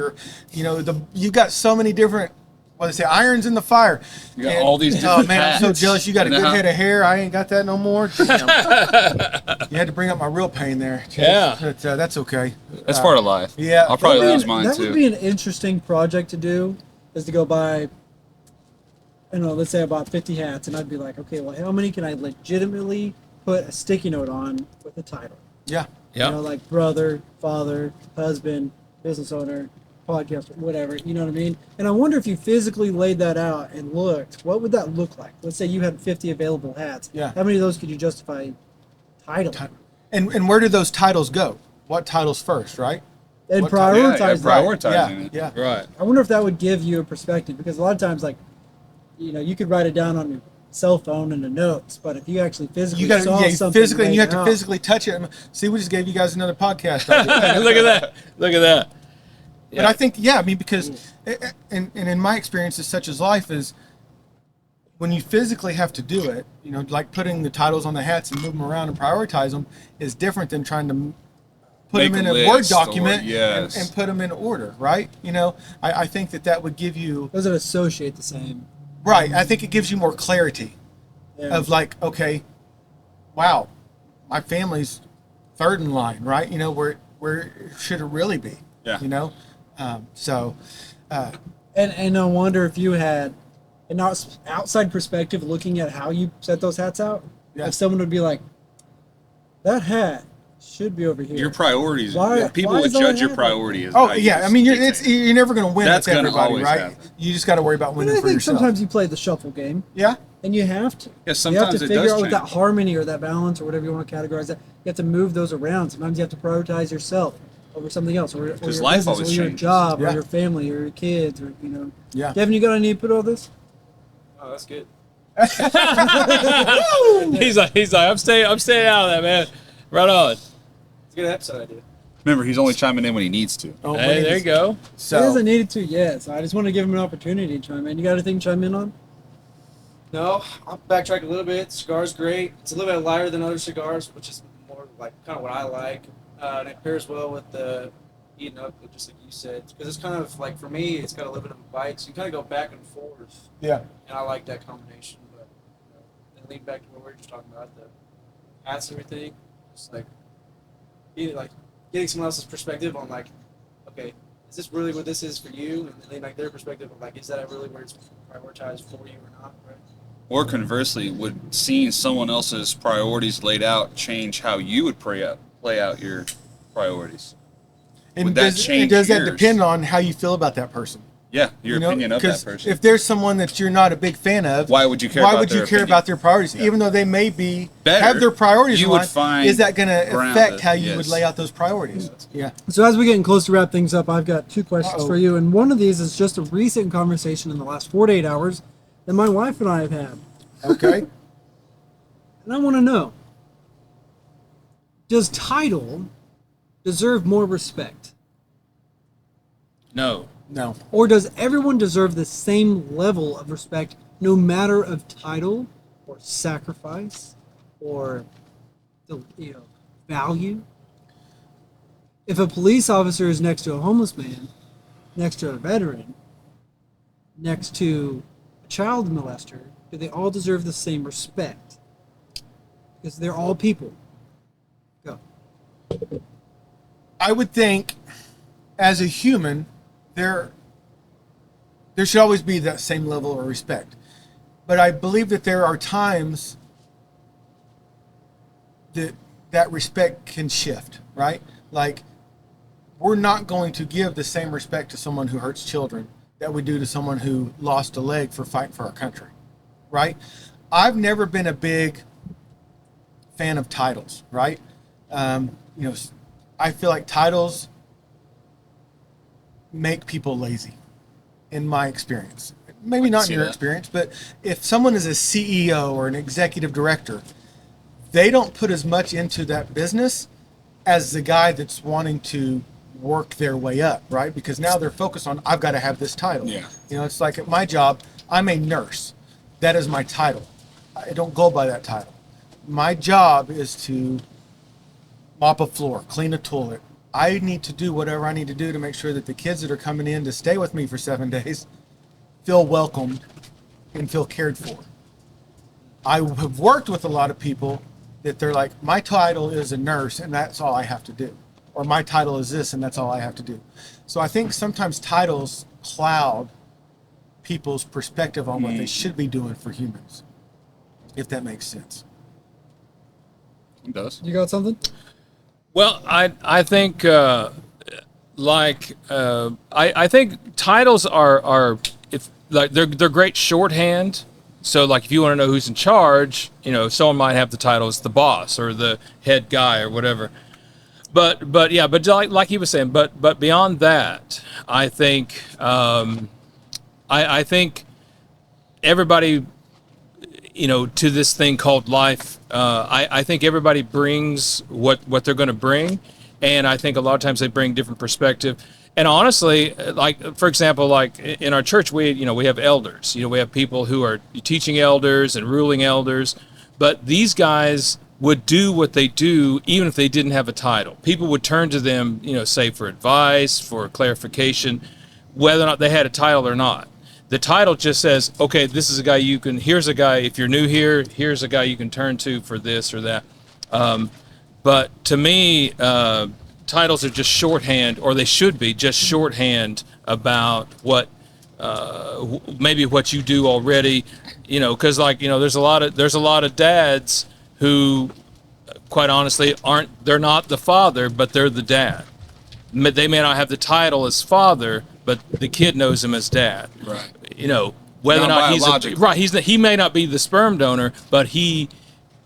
Speaker 2: you've got so many different, what they say, irons in the fire.
Speaker 4: You got all these
Speaker 2: Oh
Speaker 4: different
Speaker 2: man, I'm so
Speaker 4: hats.
Speaker 2: jealous. You got a good head of hair. I ain't got that no more. Damn. You had to bring up my real pain there.
Speaker 3: Yeah.
Speaker 2: But, that's okay.
Speaker 4: That's part of life.
Speaker 2: Yeah.
Speaker 4: I'll probably
Speaker 1: That would
Speaker 4: lose
Speaker 1: be-
Speaker 4: mine
Speaker 1: that
Speaker 4: too.
Speaker 1: would be an interesting project to do, is to go buy, let's say I bought 50 hats, and I'd be like, okay, well, how many can I legitimately put a sticky note on with a title?
Speaker 2: Yeah.
Speaker 3: Yeah.
Speaker 1: Like brother, father, husband, business owner, podcaster, whatever, you know what I mean? And I wonder if you physically laid that out and looked, what would that look like? Let's say you had 50 available hats.
Speaker 2: Yeah.
Speaker 1: How many of those could you justify title?
Speaker 2: And where do those titles go? What titles first, right?
Speaker 1: And
Speaker 2: What
Speaker 1: prioritize
Speaker 4: Yeah,
Speaker 1: that.
Speaker 4: prioritizing it.
Speaker 2: Yeah.
Speaker 3: Right.
Speaker 1: I wonder if that would give you a perspective, because a lot of times, like, you could write it down on your cell phone in the notes, but if you actually physically
Speaker 2: You got
Speaker 1: saw
Speaker 2: to
Speaker 1: something
Speaker 2: physically, and you have
Speaker 1: laid
Speaker 2: to
Speaker 1: out-
Speaker 2: physically touch it. See, we just gave you guys another podcast idea.
Speaker 3: Look at that. Look at that.
Speaker 2: But I think, because, and in my experiences, such as life, is when you physically have to do it, like putting the titles on the hats and move them around and prioritize them is different than trying to put
Speaker 4: Make
Speaker 2: them in
Speaker 4: a
Speaker 2: a Word
Speaker 4: list
Speaker 2: document
Speaker 4: or- yes.
Speaker 2: and put them in order, right? I think that would give you,
Speaker 1: Doesn't associate the same.
Speaker 2: right, I think it gives you more clarity
Speaker 1: Yeah.
Speaker 2: of like, okay, wow, my family's third in line, right? Where should it really be?
Speaker 4: Yeah.
Speaker 1: And I wonder if you had an outside perspective looking at how you set those hats out.
Speaker 2: Yeah.
Speaker 1: If someone would be like, that hat should be over here.
Speaker 4: Your priorities.
Speaker 1: Why-
Speaker 4: People
Speaker 1: why
Speaker 4: would
Speaker 1: is that
Speaker 4: judge your
Speaker 1: happening?
Speaker 4: priority as
Speaker 2: Oh
Speaker 4: how you
Speaker 2: yeah, I mean
Speaker 4: dictate.
Speaker 2: you're never going to win
Speaker 4: That's
Speaker 2: with
Speaker 4: gonna
Speaker 2: everybody,
Speaker 4: always
Speaker 2: right?
Speaker 4: happen.
Speaker 2: You just got to worry about
Speaker 1: And
Speaker 2: winning
Speaker 1: I
Speaker 2: for
Speaker 1: think
Speaker 2: yourself.
Speaker 1: sometimes you play the shuffle game,
Speaker 2: Yeah,
Speaker 1: and you have to.
Speaker 4: Yeah,
Speaker 1: You have
Speaker 4: sometimes
Speaker 1: to
Speaker 4: it
Speaker 1: figure
Speaker 4: does
Speaker 1: out with that
Speaker 4: change.
Speaker 1: harmony or that balance or whatever you want to categorize that. You have to move those around. Sometimes you have to prioritize yourself over something else, or your
Speaker 4: Because life
Speaker 1: business,
Speaker 4: always
Speaker 1: or your
Speaker 4: changes.
Speaker 1: job,
Speaker 2: Yeah.
Speaker 1: or your family, or your kids, or
Speaker 2: yeah.
Speaker 1: Kevin, you got any input on this?
Speaker 5: Oh, that's good.
Speaker 3: He's like, I'm staying out of that, man. Right on.
Speaker 5: It's a good episode idea.
Speaker 4: Remember, he's only chiming in when he needs to.
Speaker 2: Oh,
Speaker 3: Hey, there you go.
Speaker 1: He
Speaker 2: So
Speaker 1: hasn't needed to yet, so I just want to give him an opportunity to chime in. You got anything to chime in on?
Speaker 5: No, I'll backtrack a little bit. Cigar's great. It's a little bit lighter than other cigars, which is more like kind of what I like, and it pairs well with the eating up, just like you said, because it's kind of like for me, it's got a little bit of a bite, so you kind of go back and forth,
Speaker 2: Yeah.
Speaker 5: and I like that combination. But and lead back to what we were just talking about, the hats and everything, just like getting someone else's perspective on like, okay, is this really what this is for you? And then like their perspective of like, is that really where it's prioritized for you or not? Right?
Speaker 4: Or conversely, would seeing someone else's priorities laid out change how you would play out your priorities?
Speaker 2: And
Speaker 4: Would that change
Speaker 2: does that
Speaker 4: yours?
Speaker 2: depend on how you feel about that person?
Speaker 4: Yeah, your opinion of that
Speaker 2: 'Cause
Speaker 4: person.
Speaker 2: if there's someone that you're not a big fan of,
Speaker 4: Why would you care
Speaker 2: Why
Speaker 4: about
Speaker 2: would you
Speaker 4: their
Speaker 2: care
Speaker 4: opinion?
Speaker 2: about their priorities,
Speaker 4: Yeah.
Speaker 2: even though they may be
Speaker 4: Better,
Speaker 2: have their priorities
Speaker 4: you
Speaker 2: in
Speaker 4: would
Speaker 2: line?
Speaker 4: find
Speaker 2: Is that going to
Speaker 4: ground
Speaker 2: affect
Speaker 4: that-
Speaker 2: how you
Speaker 4: yes.
Speaker 2: would lay out those priorities? Yeah.
Speaker 1: So as we're getting close to wrap things up, I've got two questions
Speaker 2: Uh-oh.
Speaker 1: for you, and one of these is just a recent conversation in the last 48 hours that my wife and I have had,
Speaker 2: Okay.
Speaker 1: and I want to know: does title deserve more respect,
Speaker 3: No.
Speaker 2: No.
Speaker 1: or does everyone deserve the same level of respect, no matter of title or sacrifice or value? If a police officer is next to a homeless man, next to a veteran, next to a child molester, do they all deserve the same respect? Because they're all people. Go.
Speaker 2: I would think, as a human, there should always be that same level of respect. But I believe that there are times that respect can shift, right? Like, we're not going to give the same respect to someone who hurts children that we do to someone who lost a leg for fighting for our country, right? I've never been a big fan of titles, right? I feel like titles make people lazy, in my experience. Maybe not in
Speaker 4: see
Speaker 2: your
Speaker 4: that.
Speaker 2: experience, but if someone is a CEO or an executive director, they don't put as much into that business as the guy that's wanting to work their way up, right? Because now they're focused on, I've got to have this title.
Speaker 4: Yeah.
Speaker 2: It's like at my job, I'm a nurse. That is my title. I don't go by that title. My job is to mop a floor, clean a toilet. I need to do whatever I need to do to make sure that the kids that are coming in to stay with me for 7 days feel welcomed and feel cared for. I have worked with a lot of people that they're like, my title is a nurse and that's all I have to do. Or my title is this and that's all I have to do. So I think sometimes titles cloud people's perspective on what they should be doing for humans, if that makes sense.
Speaker 4: It does.
Speaker 1: You got something?
Speaker 3: Well, I think I think titles are if like they're great shorthand. So like if you want to know who's in charge, someone might have the title as the boss or the head guy or whatever. But like he was saying, but beyond that, I think I think everybody, to this thing called life, I think everybody brings what they're going to bring, and I think a lot of times they bring different perspective. And honestly, like for example, like in our church, we have elders. We have people who are teaching elders and ruling elders, but these guys would do what they do even if they didn't have a title. People would turn to them, say for advice, for clarification, whether or not they had a title or not. The title just says, okay, this is a guy here's a guy, if you're new here, here's a guy you can turn to for this or that. But to me, titles are just shorthand, or they should be just shorthand about what, maybe what you do already, because there's a lot of dads who, quite honestly, they're not the father, but they're the dad. They may not have the title as father, but the kid knows him as dad.
Speaker 4: Right.
Speaker 3: Whether or not
Speaker 4: Biologically.
Speaker 3: he may not be the sperm donor, but he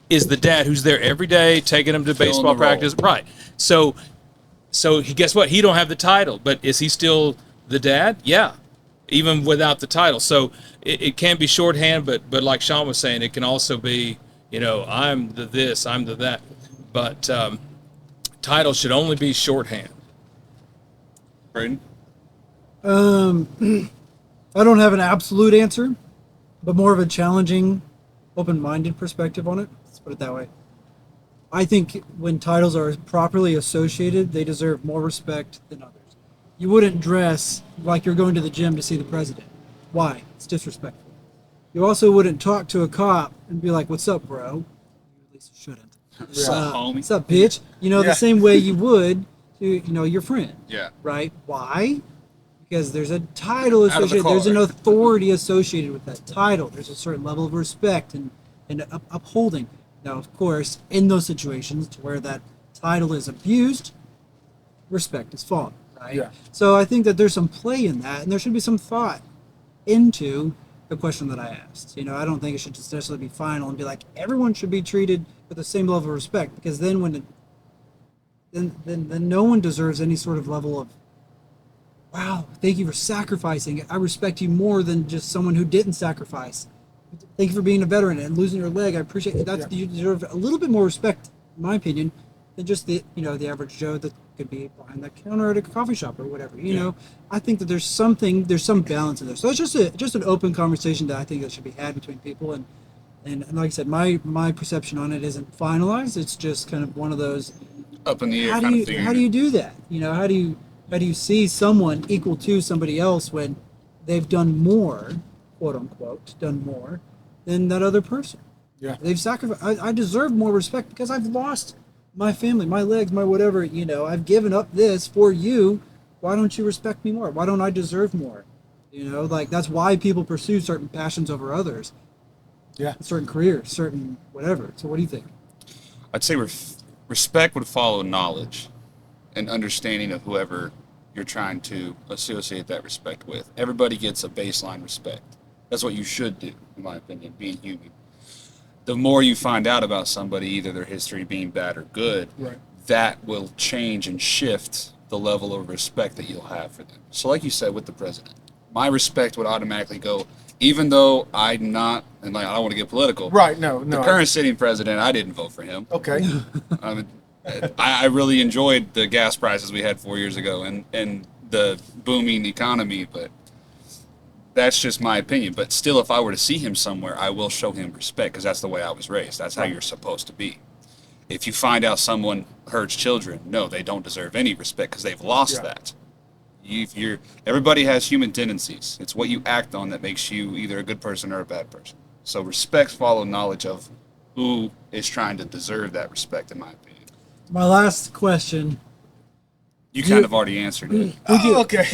Speaker 3: is the dad who's there every day, taking him to baseball
Speaker 4: the role.
Speaker 3: practice. Right. So guess what? He don't have the title, but is he still the dad? Yeah, even without the title. So it can be shorthand, but like Sean was saying, it can also be, I'm the this, I'm the that. But titles should only be shorthand.
Speaker 4: Braden?
Speaker 1: I don't have an absolute answer, but more of a challenging, open-minded perspective on it. Let's put it that way. I think when titles are properly associated, they deserve more respect than others. You wouldn't dress like you're going to the gym to see the president. Why? It's disrespectful. You also wouldn't talk to a cop and be like, "What's up, bro?" You at least shouldn't.
Speaker 4: What's up, homie?
Speaker 1: What's up, bitch? You know,
Speaker 2: Yeah.
Speaker 1: the same way you would to, your friend.
Speaker 4: Yeah.
Speaker 1: Right? Why? Because there's a title
Speaker 4: Out of the
Speaker 1: associated. There's an
Speaker 4: car.
Speaker 1: authority associated with that title. There's a certain level of respect and upholding. Now, of course, in those situations to where that title is abused, respect is fallen. Right?
Speaker 2: Yeah.
Speaker 1: So I think that there's some play in that, and there should be some thought into the question that I asked. I don't think it should just necessarily be final and be like everyone should be treated with the same level of respect, because then then no one deserves any sort of level of, wow, thank you for sacrificing. I respect you more than just someone who didn't sacrifice. Thank you for being a veteran and losing your leg. I appreciate it. That's You deserve a little bit more respect, in my opinion, than just the average Joe that could be behind that counter at a coffee shop or whatever. I think that there's some balance in there. So it's just an open conversation that I think that should be had between people. And like I said, my perception on it isn't finalized. It's just kind of one of those.
Speaker 4: Up in the air
Speaker 1: How
Speaker 4: kind
Speaker 1: do
Speaker 4: of thing.
Speaker 1: you do that? How do you see someone equal to somebody else when they've done more, quote unquote, done more than that other person?
Speaker 2: Yeah.
Speaker 1: They've sacrificed. I deserve more respect because I've lost my family, my legs, my whatever. I've given up this for you. Why don't you respect me more? Why don't I deserve more? That's why people pursue certain passions over others.
Speaker 2: Yeah.
Speaker 1: Certain careers, certain whatever. So what do you think?
Speaker 4: I'd say respect would follow knowledge and understanding of whoever you're trying to associate that respect with. Everybody gets a baseline respect. That's what you should do, in my opinion, being human. The more you find out about somebody, either their history being bad or good,
Speaker 2: Right.
Speaker 4: that will change and shift the level of respect that you'll have for them. So like you said with the president, my respect would automatically go, even though I'm not, and I don't want to get political.
Speaker 2: Right. No.
Speaker 4: The current sitting president, I didn't vote for him.
Speaker 2: Okay.
Speaker 4: I really enjoyed the gas prices we had 4 years ago and the booming economy, but that's just my opinion. But still, if I were to see him somewhere, I will show him respect because that's the way I was raised. That's how you're supposed to be. If you find out someone hurts children, no, they don't deserve any respect because they've lost that. Everybody has human tendencies. It's what you act on that makes you either a good person or a bad person. So respect follows knowledge of who is trying to deserve that respect, in my opinion.
Speaker 1: My last question.
Speaker 4: You kind of already answered it.
Speaker 2: Okay.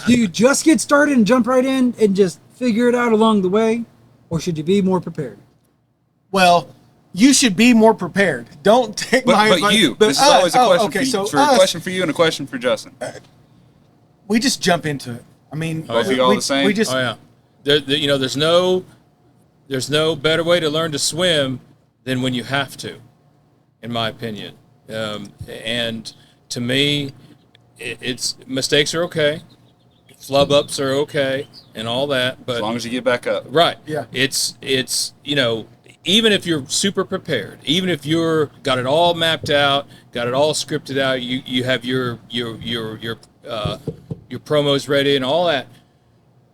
Speaker 1: Do you just get started and jump right in and just figure it out along the way? Or should you be more prepared?
Speaker 2: Well, you should be more prepared. Don't take my
Speaker 4: But
Speaker 2: advice.
Speaker 4: you, this is always a question
Speaker 2: okay,
Speaker 4: for you.
Speaker 2: so
Speaker 4: For a question for you and a question for Justin.
Speaker 2: we just jump into it. I mean,
Speaker 4: Both of you all the same?
Speaker 2: We just
Speaker 3: Oh yeah, there's no better way to learn to swim than when you have to, in my opinion. And to me, it's mistakes are okay, flub ups are okay, and all that. But
Speaker 4: As long as you get back up.
Speaker 3: right,
Speaker 2: Yeah.
Speaker 3: it's even if you're super prepared, even if you're got it all mapped out, got it all scripted out, you have your promos ready and all that,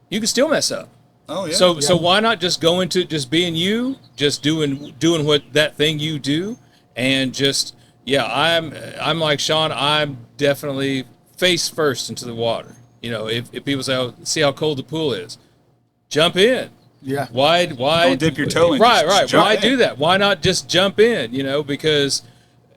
Speaker 3: you can still mess up.
Speaker 4: Oh, yeah.
Speaker 3: So why not just go into just being you, just doing what that thing you do, and just I'm like Sean. I'm definitely face first into the water. If people say, "Oh, see how cold the pool is," jump in.
Speaker 2: yeah.
Speaker 3: Why
Speaker 4: Don't dip your toe in,
Speaker 3: Right,
Speaker 4: just
Speaker 3: right.
Speaker 4: jump
Speaker 3: Why
Speaker 4: in.
Speaker 3: do that? Why not just jump in? Because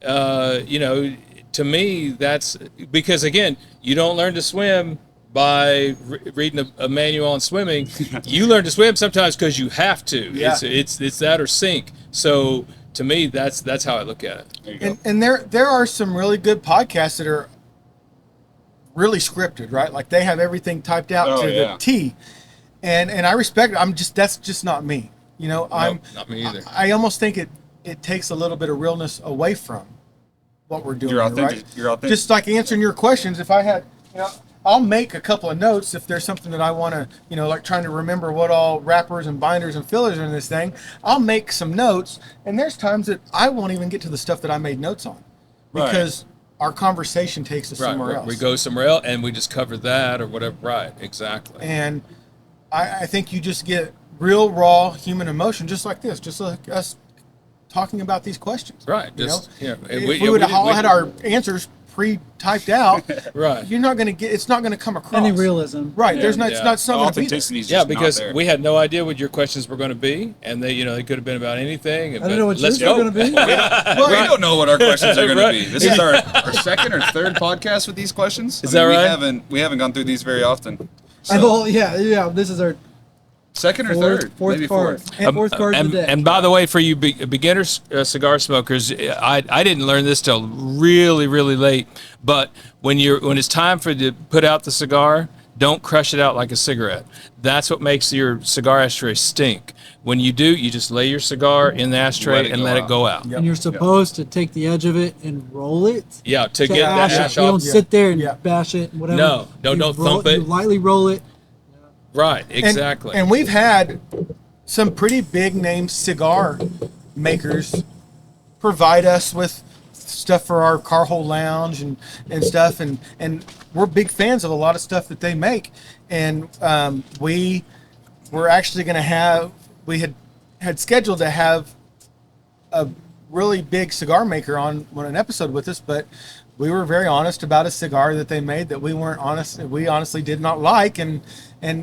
Speaker 3: to me that's because again, you don't learn to swim by reading a manual on swimming. You learn to swim sometimes because you have to.
Speaker 2: Yeah.
Speaker 3: It's that or sink. So to me, that's how I look at it.
Speaker 4: There you go.
Speaker 2: And there are some really good podcasts that are really scripted, right? Like they have everything typed out
Speaker 4: Oh,
Speaker 2: to
Speaker 4: yeah.
Speaker 2: the T. And I respect it. That's just not me. I'm
Speaker 3: not me either.
Speaker 2: I almost think it takes a little bit of realness away from what we're doing.
Speaker 4: You're
Speaker 2: here,
Speaker 4: authentic.
Speaker 2: right?
Speaker 4: You're authentic.
Speaker 2: Just like answering your questions, if I had, I'll make a couple of notes if there's something that I want to, like trying to remember what all wrappers and binders and fillers are in this thing. I'll make some notes, and there's times that I won't even get to the stuff that I made notes on
Speaker 4: Right.
Speaker 2: because our conversation takes us somewhere else.
Speaker 3: We go somewhere else and we just cover that or whatever. Right, exactly.
Speaker 2: And I think you just get real, raw human emotion, just like this, just like us talking about these questions.
Speaker 3: Right.
Speaker 2: You
Speaker 3: Just
Speaker 2: know?
Speaker 3: yeah.
Speaker 2: If we would have all had our answers pre-typed out,
Speaker 3: Right.
Speaker 2: you're not going to get. It's not going to come across.
Speaker 1: Any realism.
Speaker 2: Right.
Speaker 3: Yeah.
Speaker 2: There's not.
Speaker 3: Yeah.
Speaker 2: It's not something to be there.
Speaker 4: Authenticity is
Speaker 3: Yeah,
Speaker 4: just
Speaker 3: because
Speaker 4: not there.
Speaker 3: we had no idea what your questions were going to be, and they could have been about anything.
Speaker 1: I don't know what yours
Speaker 3: go.
Speaker 1: are going to be.
Speaker 4: Well, we don't know what our questions are going
Speaker 3: Right.
Speaker 4: to be. This is our second or third podcast with these questions.
Speaker 3: Is that right?
Speaker 4: We haven't gone through these very often.
Speaker 1: Well, yeah. This is our
Speaker 4: Second or third, maybe
Speaker 1: card.
Speaker 4: fourth.
Speaker 1: And fourth card of the deck.
Speaker 3: And by the way, for you beginners cigar smokers, I didn't learn this till really, really late. But when it's time for you to put out the cigar, don't crush it out like a cigarette. That's what makes your cigar ashtray stink. When you do, you just lay your cigar in the ashtray and let it go out.
Speaker 2: Yep.
Speaker 1: And you're supposed to take the edge of it and roll it.
Speaker 3: Yeah, to
Speaker 1: To
Speaker 3: get that
Speaker 1: ash it.
Speaker 3: ash
Speaker 1: You don't
Speaker 3: off.
Speaker 1: sit there and
Speaker 2: Yeah.
Speaker 1: bash it and whatever.
Speaker 3: No, don't
Speaker 1: You
Speaker 3: thump it.
Speaker 1: You lightly roll it.
Speaker 3: Right,
Speaker 2: And-
Speaker 3: exactly.
Speaker 2: And we've had some pretty big name cigar makers provide us with stuff for our car hole lounge and stuff, and we're big fans of a lot of stuff that they make. And we were actually going to have, we had scheduled to have a really big cigar maker on an episode with us, but we were very honest about a cigar that they made that we honestly did not like, and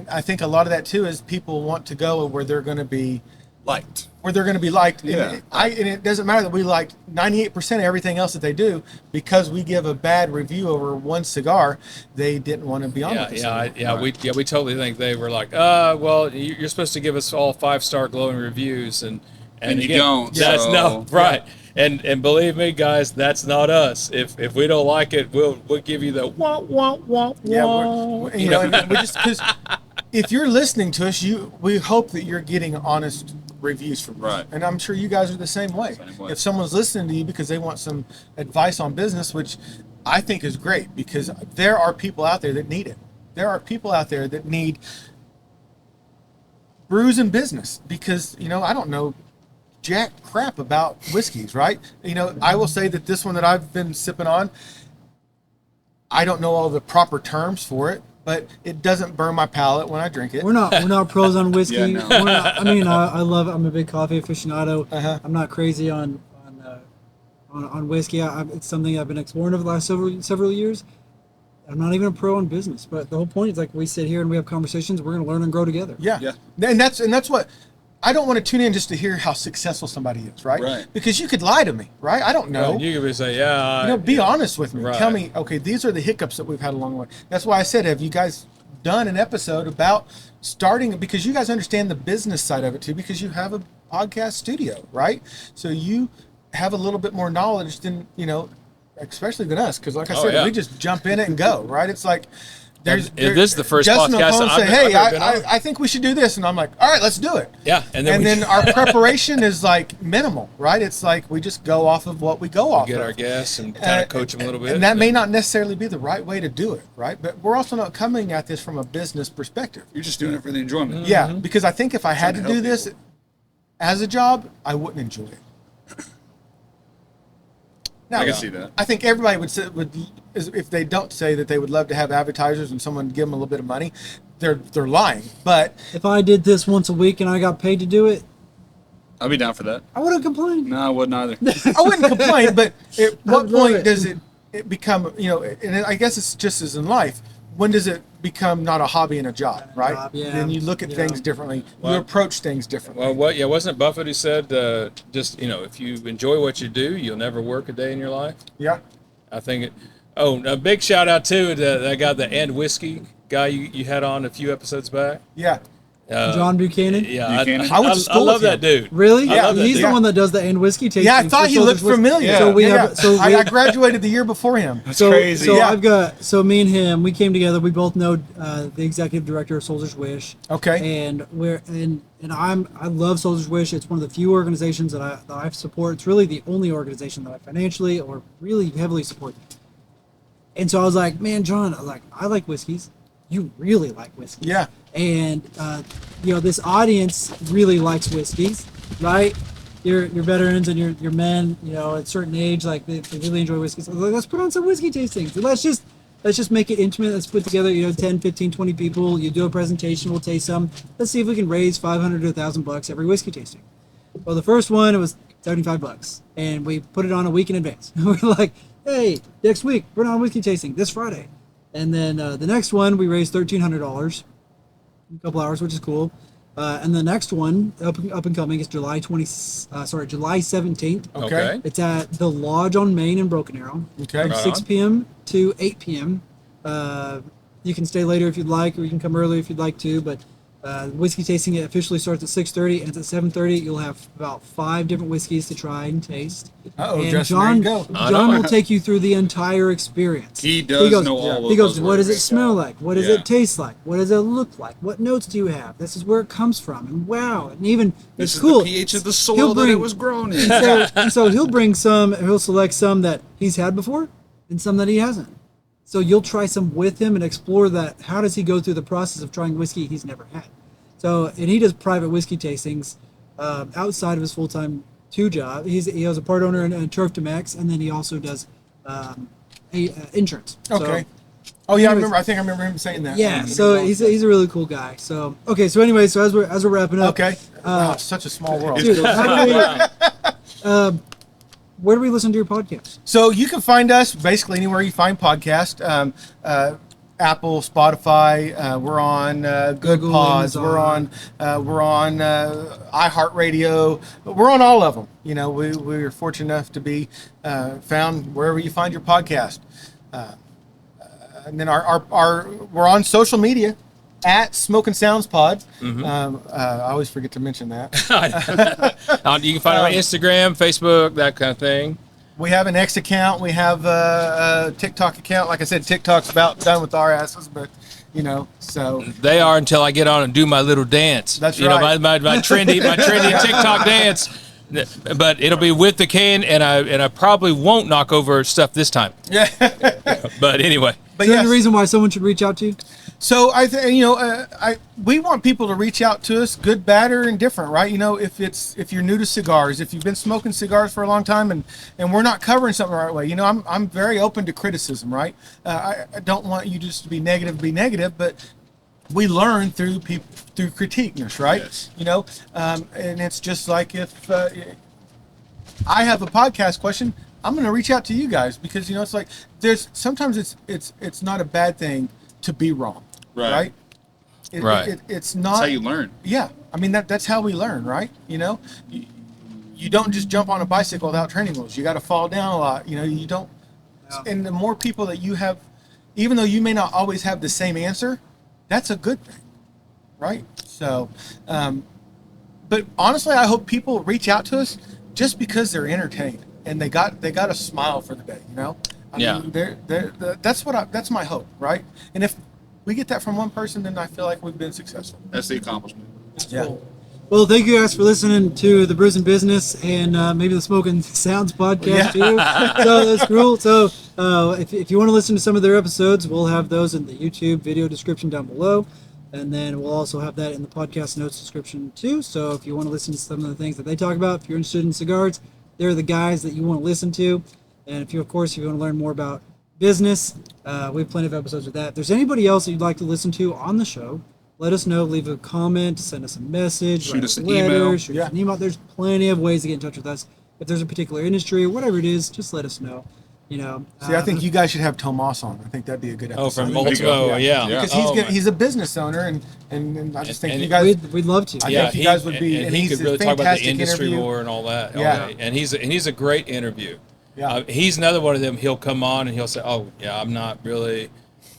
Speaker 2: I think a lot of that too is people want to go where they're going to be
Speaker 4: Liked.
Speaker 2: liked.
Speaker 4: Yeah.
Speaker 2: And it doesn't matter that we liked 98% of everything else that they do, because we give a bad review over one cigar. They didn't want to be on with us.
Speaker 3: We totally think they were like, well, you're supposed to give us all 5-star glowing reviews, and
Speaker 4: And you
Speaker 3: again,
Speaker 4: don't,
Speaker 3: That's
Speaker 4: so-
Speaker 3: no right. And believe me, guys, that's not us. If we don't like it, we'll give you the wah wah wah
Speaker 2: Yeah,
Speaker 3: wah.
Speaker 2: you know, and we just, because if you're listening to us, we hope that you're getting honest reviews from us.
Speaker 4: Right.
Speaker 2: And I'm sure you guys are the same way.
Speaker 4: Same way.
Speaker 2: If someone's listening to you because they want some advice on business, which I think is great, because there are people out there that need it. There are people out there that need Brews and Business, because, I don't know jack crap about whiskeys, right? I will say that this one that I've been sipping on, I don't know all the proper terms for it, but it doesn't burn my palate when I drink it.
Speaker 1: We're not pros on whiskey.
Speaker 4: Yeah, no.
Speaker 1: We're not, I mean, I love it. I'm a big coffee aficionado.
Speaker 2: Uh-huh.
Speaker 1: I'm not crazy on whiskey. It's something I've been exploring over the last several years. I'm not even a pro on business, but the whole point is, like, we sit here and we have conversations. We're going to learn and grow together.
Speaker 2: Yeah.
Speaker 4: Yeah.
Speaker 2: And that's what I don't want to tune in just to hear how successful somebody is, right?
Speaker 4: Right.
Speaker 2: Because you could lie to me, right? I don't know.
Speaker 3: Right, you could say, yeah.
Speaker 2: Be honest with me.
Speaker 3: Right.
Speaker 2: Tell me, okay, these are the hiccups that we've had along the way. That's why I said, have you guys done an episode about starting, because you guys understand the business side of it too, because you have a podcast studio, right? So you have a little bit more knowledge than, especially than us, because like I said,
Speaker 3: yeah.
Speaker 2: we just jump in it and go, right? It's like,
Speaker 3: This is the first
Speaker 2: Justin will
Speaker 3: podcast
Speaker 2: call and
Speaker 3: I've
Speaker 2: say, hey,
Speaker 3: ever been on.
Speaker 2: I think we should do this, and I'm like, all right, let's do it.
Speaker 3: Yeah, and
Speaker 2: And
Speaker 3: then
Speaker 2: then our preparation is like minimal, right? It's like we just go off of what we go off
Speaker 3: get
Speaker 2: of.
Speaker 3: our guests and kind of coach them a little bit.
Speaker 2: And that may not necessarily be the right way to do it, right? But we're also not coming at this from a business perspective.
Speaker 4: You're just doing it for the enjoyment.
Speaker 2: Yeah, because I think if I had to
Speaker 4: Trying to
Speaker 2: do
Speaker 4: help
Speaker 2: this
Speaker 4: people.
Speaker 2: as a job, I wouldn't enjoy it. Now,
Speaker 4: I can see that.
Speaker 2: I think everybody would if they don't say that they would love to have advertisers and someone give them a little bit of money, they're lying. But
Speaker 1: If I did this once a week and I got paid to do it,
Speaker 4: I'll be down for that.
Speaker 1: I wouldn't complain.
Speaker 4: No, I wouldn't either.
Speaker 2: I wouldn't complain. But at what
Speaker 1: would love
Speaker 2: point
Speaker 1: it.
Speaker 2: does it become, and I guess it's just as in life, when does it become not a hobby and a job, right?
Speaker 1: job, yeah.
Speaker 2: Then you look at
Speaker 1: Yeah.
Speaker 2: things differently. You
Speaker 3: Well-
Speaker 2: approach things differently.
Speaker 3: Well, wasn't it Buffett who said, just, if you enjoy what you do, you'll never work a day in your life?
Speaker 2: Yeah.
Speaker 3: I think it. Oh, a big shout out to that guy, the And Whiskey guy you had on a few episodes back.
Speaker 2: Yeah.
Speaker 1: John Buchanan.
Speaker 3: Yeah,
Speaker 4: Buchanan?
Speaker 2: I went to school
Speaker 3: love
Speaker 2: with
Speaker 3: that
Speaker 2: him.
Speaker 3: dude.
Speaker 1: Really?
Speaker 3: I love that
Speaker 1: He's
Speaker 3: dude.
Speaker 1: the one that does the and whiskey tasting.
Speaker 2: Yeah, I thought he looked familiar.
Speaker 1: So we
Speaker 2: Yeah.
Speaker 1: have. So
Speaker 2: I
Speaker 1: we,
Speaker 2: graduated the year before him.
Speaker 1: so,
Speaker 4: crazy.
Speaker 1: So
Speaker 2: Yeah.
Speaker 1: I've got. So me and him, we came together. We both know the executive director of Soldier's Wish.
Speaker 2: Okay.
Speaker 1: And I love Soldier's Wish. It's one of the few organizations that I support. It's really the only organization that I financially or really heavily support. And so I was like, man, John, I like whiskeys. You really like whiskeys.
Speaker 2: Yeah.
Speaker 1: And this audience really likes whiskeys, right? Your veterans and your men, at a certain age, like they really enjoy whiskeys. I was like, let's put on some whiskey tastings. Let's just make it intimate. Let's put together, 10, 15, 20 people. You do a presentation, we'll taste some. Let's see if we can raise $500 to $1,000 every whiskey tasting. Well, the first one, it was $75. And we put it on a week in advance. We're like, hey, next week, we're on whiskey tasting this Friday. And then the next one, we raised $1,300 in a couple hours, which is cool. And the next one, up and coming, is July 17th.
Speaker 2: Okay.
Speaker 1: It's at the Lodge on Main in Broken Arrow.
Speaker 2: Okay.
Speaker 1: From
Speaker 3: Right
Speaker 1: 6
Speaker 3: on.
Speaker 1: p.m. to 8 p.m. You can stay later if you'd like, or you can come early if you'd like to. But whiskey tasting officially starts at 6:30, and it's at 7:30. You'll have about 5 different whiskeys to try and taste.
Speaker 2: Uh-oh,
Speaker 1: And
Speaker 2: Justin, there you go.
Speaker 1: John will take you through the entire experience.
Speaker 4: He does
Speaker 1: goes,
Speaker 4: know all of
Speaker 1: He goes,
Speaker 4: those
Speaker 1: what does it
Speaker 4: words.
Speaker 1: smell like? What does
Speaker 4: Yeah.
Speaker 1: it taste like? What does it look like? What notes do you have? This is where it comes from. And wow, and even
Speaker 4: This
Speaker 1: it's
Speaker 4: is
Speaker 1: cool.
Speaker 4: the pH of the
Speaker 1: He'll
Speaker 4: soil that it
Speaker 1: bring-
Speaker 4: was grown in.
Speaker 1: so he'll bring some, he'll select some that he's had before and some that he hasn't. So you'll try some with him and explore that. How does he go through the process of trying whiskey he's never had? So, and he does private whiskey tastings outside of his full-time job. He has a part owner in Turf to Max, and then he also does insurance.
Speaker 2: Okay.
Speaker 1: So,
Speaker 2: Oh yeah,
Speaker 1: anyways.
Speaker 2: I think I remember him saying that.
Speaker 1: yeah, so he's a really cool guy. So okay, so anyway, so as we're wrapping up,
Speaker 2: Okay. Wow, it's such a small world.
Speaker 1: dude, how do we, where do we listen to your podcast?
Speaker 2: So you can find us basically anywhere you find podcast. Apple, Spotify. We're on Good
Speaker 1: Google,
Speaker 2: Pods.
Speaker 1: Amazon.
Speaker 2: We're on iHeartRadio. We're on all of them. You know, we're fortunate enough to be found wherever you find your podcast. And then we're on social media at Smokin' Sounds Pod. I always forget to mention that.
Speaker 3: You can find it on Instagram, Facebook, that kind of thing.
Speaker 2: We have an X account. We have a TikTok account. Like I said, TikTok's about done with our asses, but you know, so
Speaker 3: They are until I get on and do my little dance.
Speaker 2: That's
Speaker 3: you
Speaker 2: right.
Speaker 3: know, my trendy TikTok dance. But it'll be with the can, and I probably won't knock over stuff this time.
Speaker 2: yeah.
Speaker 3: But anyway,
Speaker 2: But
Speaker 1: Is there
Speaker 2: yes.
Speaker 1: any reason why someone should reach out to you?
Speaker 2: So we want people to reach out to us, good, bad, or indifferent, right? You know, if you're new to cigars, if you've been smoking cigars for a long time, and we're not covering something the right way, you know, I'm very open to criticism, right? I don't want you just to be negative, but we learn through critiqueness, right?
Speaker 4: Yes.
Speaker 2: You know, and it's just like if I have a podcast question, I'm going to reach out to you guys because you know it's like sometimes it's not a bad thing to be wrong,
Speaker 4: Right.
Speaker 2: right? It's not.
Speaker 4: That's how you learn.
Speaker 2: Yeah, I mean that's how we learn, right? You know, you don't just jump on a bicycle without training wheels. You got to fall down a lot. You know, you don't.
Speaker 1: Yeah.
Speaker 2: And the more people that you have, even though you may not always have the same answer, that's a good thing, right? So, but honestly, I hope people reach out to us just because they're entertained and they got a smile for the day. You know, I
Speaker 3: Yeah.
Speaker 2: mean, that's my hope, right? And if we get that from one person, then I feel like we've been successful.
Speaker 4: That's the accomplishment.
Speaker 2: Yeah.
Speaker 1: Well, thank you guys for listening to the Brews and Business and maybe the Smokin' Sounds podcast too. So that's cool. So if you want to listen to some of their episodes, we'll have those in the YouTube video description down below. And then we'll also have that in the podcast notes description too. So if you want to listen to some of the things that they talk about, if you're interested in cigars, they're the guys that you want to listen to. And if you want to learn more about business, we have plenty of episodes with that. If there's anybody else that you'd like to listen to on the show, let us know. Leave a comment, send us a message,
Speaker 4: Shoot
Speaker 2: uh,
Speaker 1: write
Speaker 4: us
Speaker 1: a
Speaker 4: an
Speaker 1: letter,
Speaker 4: email.
Speaker 1: shoot us an email. There's plenty of ways to get in touch with us. If there's a particular industry or whatever it is, just let us know. You know.
Speaker 2: See, I think you guys should have Tomas on. I think that'd be a good episode.
Speaker 3: oh, from
Speaker 4: There you go.
Speaker 3: Multiple, yeah.
Speaker 2: Because
Speaker 3: Oh,
Speaker 2: he's a business owner, and I just think
Speaker 3: And
Speaker 2: you guys.
Speaker 1: we'd love to.
Speaker 2: I
Speaker 3: yeah,
Speaker 2: think you guys would be-
Speaker 3: and
Speaker 2: and
Speaker 3: he
Speaker 2: he's
Speaker 3: could
Speaker 2: a
Speaker 3: really talk about the
Speaker 2: fantastic
Speaker 3: industry
Speaker 2: interview.
Speaker 3: more and all that.
Speaker 2: Yeah.
Speaker 3: And he's a great interview.
Speaker 2: Yeah.
Speaker 3: He's another one of them. He'll come on and he'll say, "Oh, yeah, I'm not really,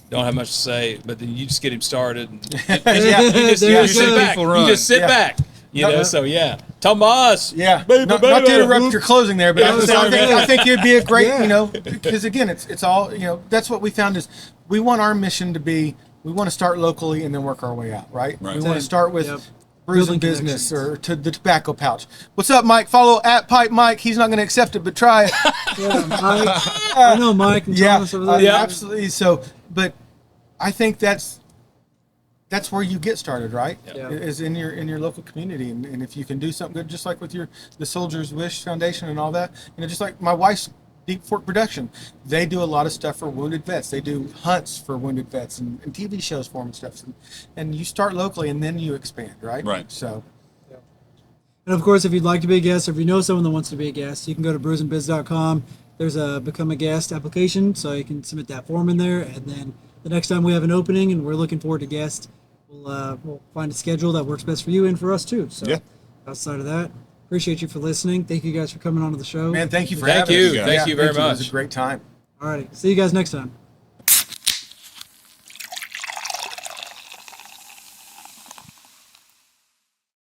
Speaker 3: don't have much to say," but then you just get him started. And
Speaker 2: Yeah.
Speaker 3: you just,
Speaker 1: There you
Speaker 3: sit
Speaker 1: go.
Speaker 3: back. You just sit
Speaker 2: Yeah.
Speaker 3: back. You know. So yeah, Tomas.
Speaker 2: Yeah,
Speaker 3: Baby,
Speaker 2: not
Speaker 3: baby.
Speaker 2: to interrupt your closing there, but
Speaker 3: Yeah,
Speaker 2: I, was
Speaker 3: sorry,
Speaker 2: saying, I think it'd be a great,
Speaker 1: Yeah.
Speaker 2: you know, because again, it's all, you know, that's what we found is we want our mission to be, we want to start locally and then work our way out, right?
Speaker 4: Right.
Speaker 2: We want to
Speaker 1: Same.
Speaker 2: start with
Speaker 1: Yep.
Speaker 2: Brews
Speaker 1: Building
Speaker 2: and Business
Speaker 1: connections.
Speaker 2: or to the tobacco pouch. What's up, Mike? Follow at Pipe Mike. He's not going to accept it, but try it.
Speaker 1: Yeah, Mike. I know Mike and
Speaker 2: Yeah,
Speaker 1: Thomas over there.
Speaker 2: absolutely. So, but I think that's where you get started, right?
Speaker 1: Yeah.
Speaker 2: Is in your local community, and if you can do something good, just like with the Soldiers Wish Foundation and all that, you know, just like my wife's Deep Fork Production, they do a lot of stuff for wounded vets. They do hunts for wounded vets and TV shows for them and stuff. And you start locally, and then you expand, right?
Speaker 4: Right.
Speaker 2: So,
Speaker 1: And of course, if you'd like to be a guest, or if you know someone that wants to be a guest, you can go to brewsandbiz.com. There's a become a guest application, so you can submit that form in there. And then the next time we have an opening and we're looking forward to guests, we'll find a schedule that works best for you and for us too. So
Speaker 2: Yeah.
Speaker 1: outside of that, appreciate you for listening. Thank you guys for coming on to the show.
Speaker 2: Man, thank you for
Speaker 3: Thank
Speaker 2: having
Speaker 3: you.
Speaker 2: us.
Speaker 3: Thank you very
Speaker 2: It was
Speaker 3: much.
Speaker 2: a great time.
Speaker 1: All righty. See you guys next time.